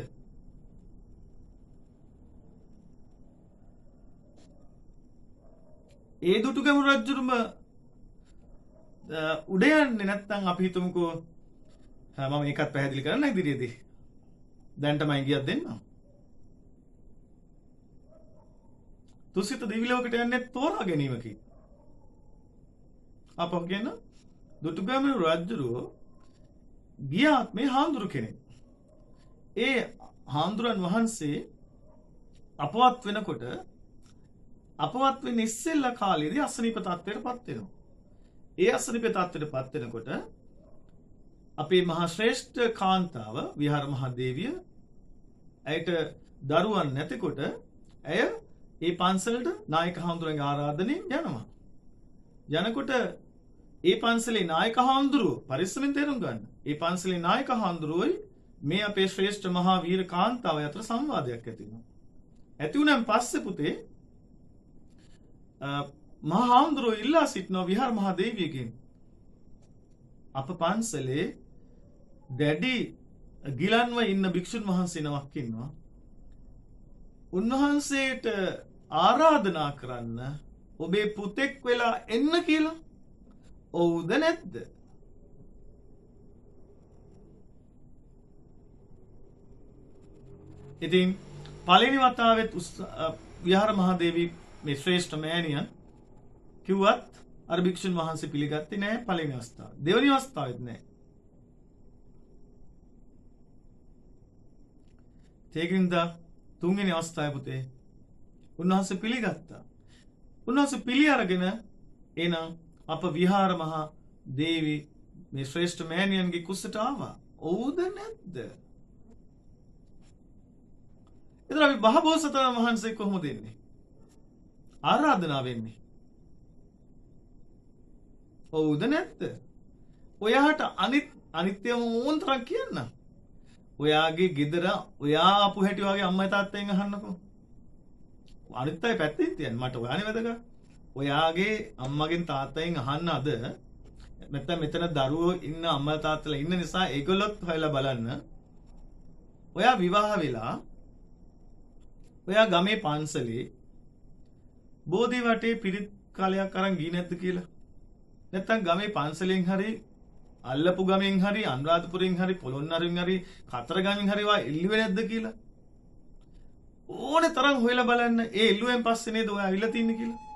ඒ දුටුගැමුණු රජුම උඩ යන්නේ නැත්නම් අපි හිතමුකෝ මම ඒකත් පැහැදිලි කරන්න ඉදිරියේදී. දැන් තමයි ගියක් දෙන්න. තුසිත දිවි ලෝකයට යන්නේ තෝරා ගැනීමකින්. අප කියන දුටුගැමුණු රජුරෝ ගිය ආත්මේ හාමුදුරු කෙනෙක්. ඒ හාමුදුරන් වහන්සේ අපවත් වෙනකොට අපවත් වෙන්න ඉස්සෙල්ලා කාලේදී අසනීප තත්ත්වයටපත් වෙනවා. ඒ අසනීප තත්ත්වයටපත් වෙනකොට අපේ මහා ශ්‍රේෂ්ඨ කාන්තාව විහාර මහදේවිය ඇයට දරුවන් නැතිකොට ඇය ඒ පන්සලට නායක හාමුදුරුවන්ගේ ආරාධනයෙන් යනවා. යනකොට ඒ පන්සලේ නායක හාමුදුරුව පරිස්සමෙන් තේරුම් ගන්න. ඒ පන්සලේ නායක හාමුදුරුවයි මේ අපේ ශ්‍රේෂ්ඨ මහා වීර කාන්තාව අතර සංවාදයක් ඇති වෙනවා. ඇති වුණාන් පස්සේ පුතේ මහා හාමුදුරුවෝ ඉල්ලා සිටිනවා විහාර මහා දේවියගෙන් අප පන්සලේ දැඩි ගිලන්ව ඉන්න භික්ෂුන් වහන්සේ නමක් ඉන්නවා. උන්වහන්සේට ආරාධනා කරන්න ඔබේ පුතෙක් වෙලා එන්න කියලා. ඔව්ද නැද්ද? ඉතින් පළවෙනි වතාවෙත් විහාර මහදේවී මේ ශ්‍රේෂ්ඨ මෑණියන් කිව්වත් අර භික්ෂුන් වහන්සේ පිළිගත්තේ නැහැ පළවෙනි අවස්ථාව. දෙවෙනි අවස්ථාවෙත් නැහැ. ඒකින්ද තුන්වෙනි අවස්ථාවේ පුතේ උන්වහන්සේ පිළිගත්තා. උන්වහන්සේ පිළි අරගෙන එන අප විහාර මහා දේවී මේ ශ්‍රේෂ්ඨ මෑණියන්ගේ කුසට ආවා. ඔව්ද නැද්ද? එතන අපි මහබෝසතාණන් වහන්සේ කොහොමද එන්නේ? ආරාධනා වෙන්නේ. ඔව්ද නැද්ද? ඔයාට අනිත්‍යම ඕන තරම් කියන්න. ඔයාගේ ගෙදර ඔයා ආපු හැටි වගේ අම්මයි තාත්තෙන් අහන්නකෝ. අනිත් අය පැත්තෙන් තියන්න මට ඔයානේ වැදගත්. ඔයාගේ අම්මගෙන් තාත්තෙන් අහන්න අද නැත්නම් මෙතන දරුවෝ ඉන්න අම්මලා තාත්තලා ඉන්න නිසා ඒගොල්ලොත් හොයලා බලන්න. ඔයා විවාහ වෙලා ඔයා ගමේ පන්සලේ බෝධි වටේ පිරිත් කාලයක් අරන් ගියේ නැද්ද කියලා? නැත්නම් ගමේ පන්සලෙන් හරි අල්ලපු ගමෙන් හරි අනුරාධපුරෙන් හරි පොළොන්නරුවෙන් හරි කතරගමින් හරි වා එල්ලුවේ නැද්ද කියලා? ඕනේ තරම් හොයලා බලන්න ඒ එල්ලුවෙන් පස්සේ නේද ඔයා අවිලා තින්නේ කියලා.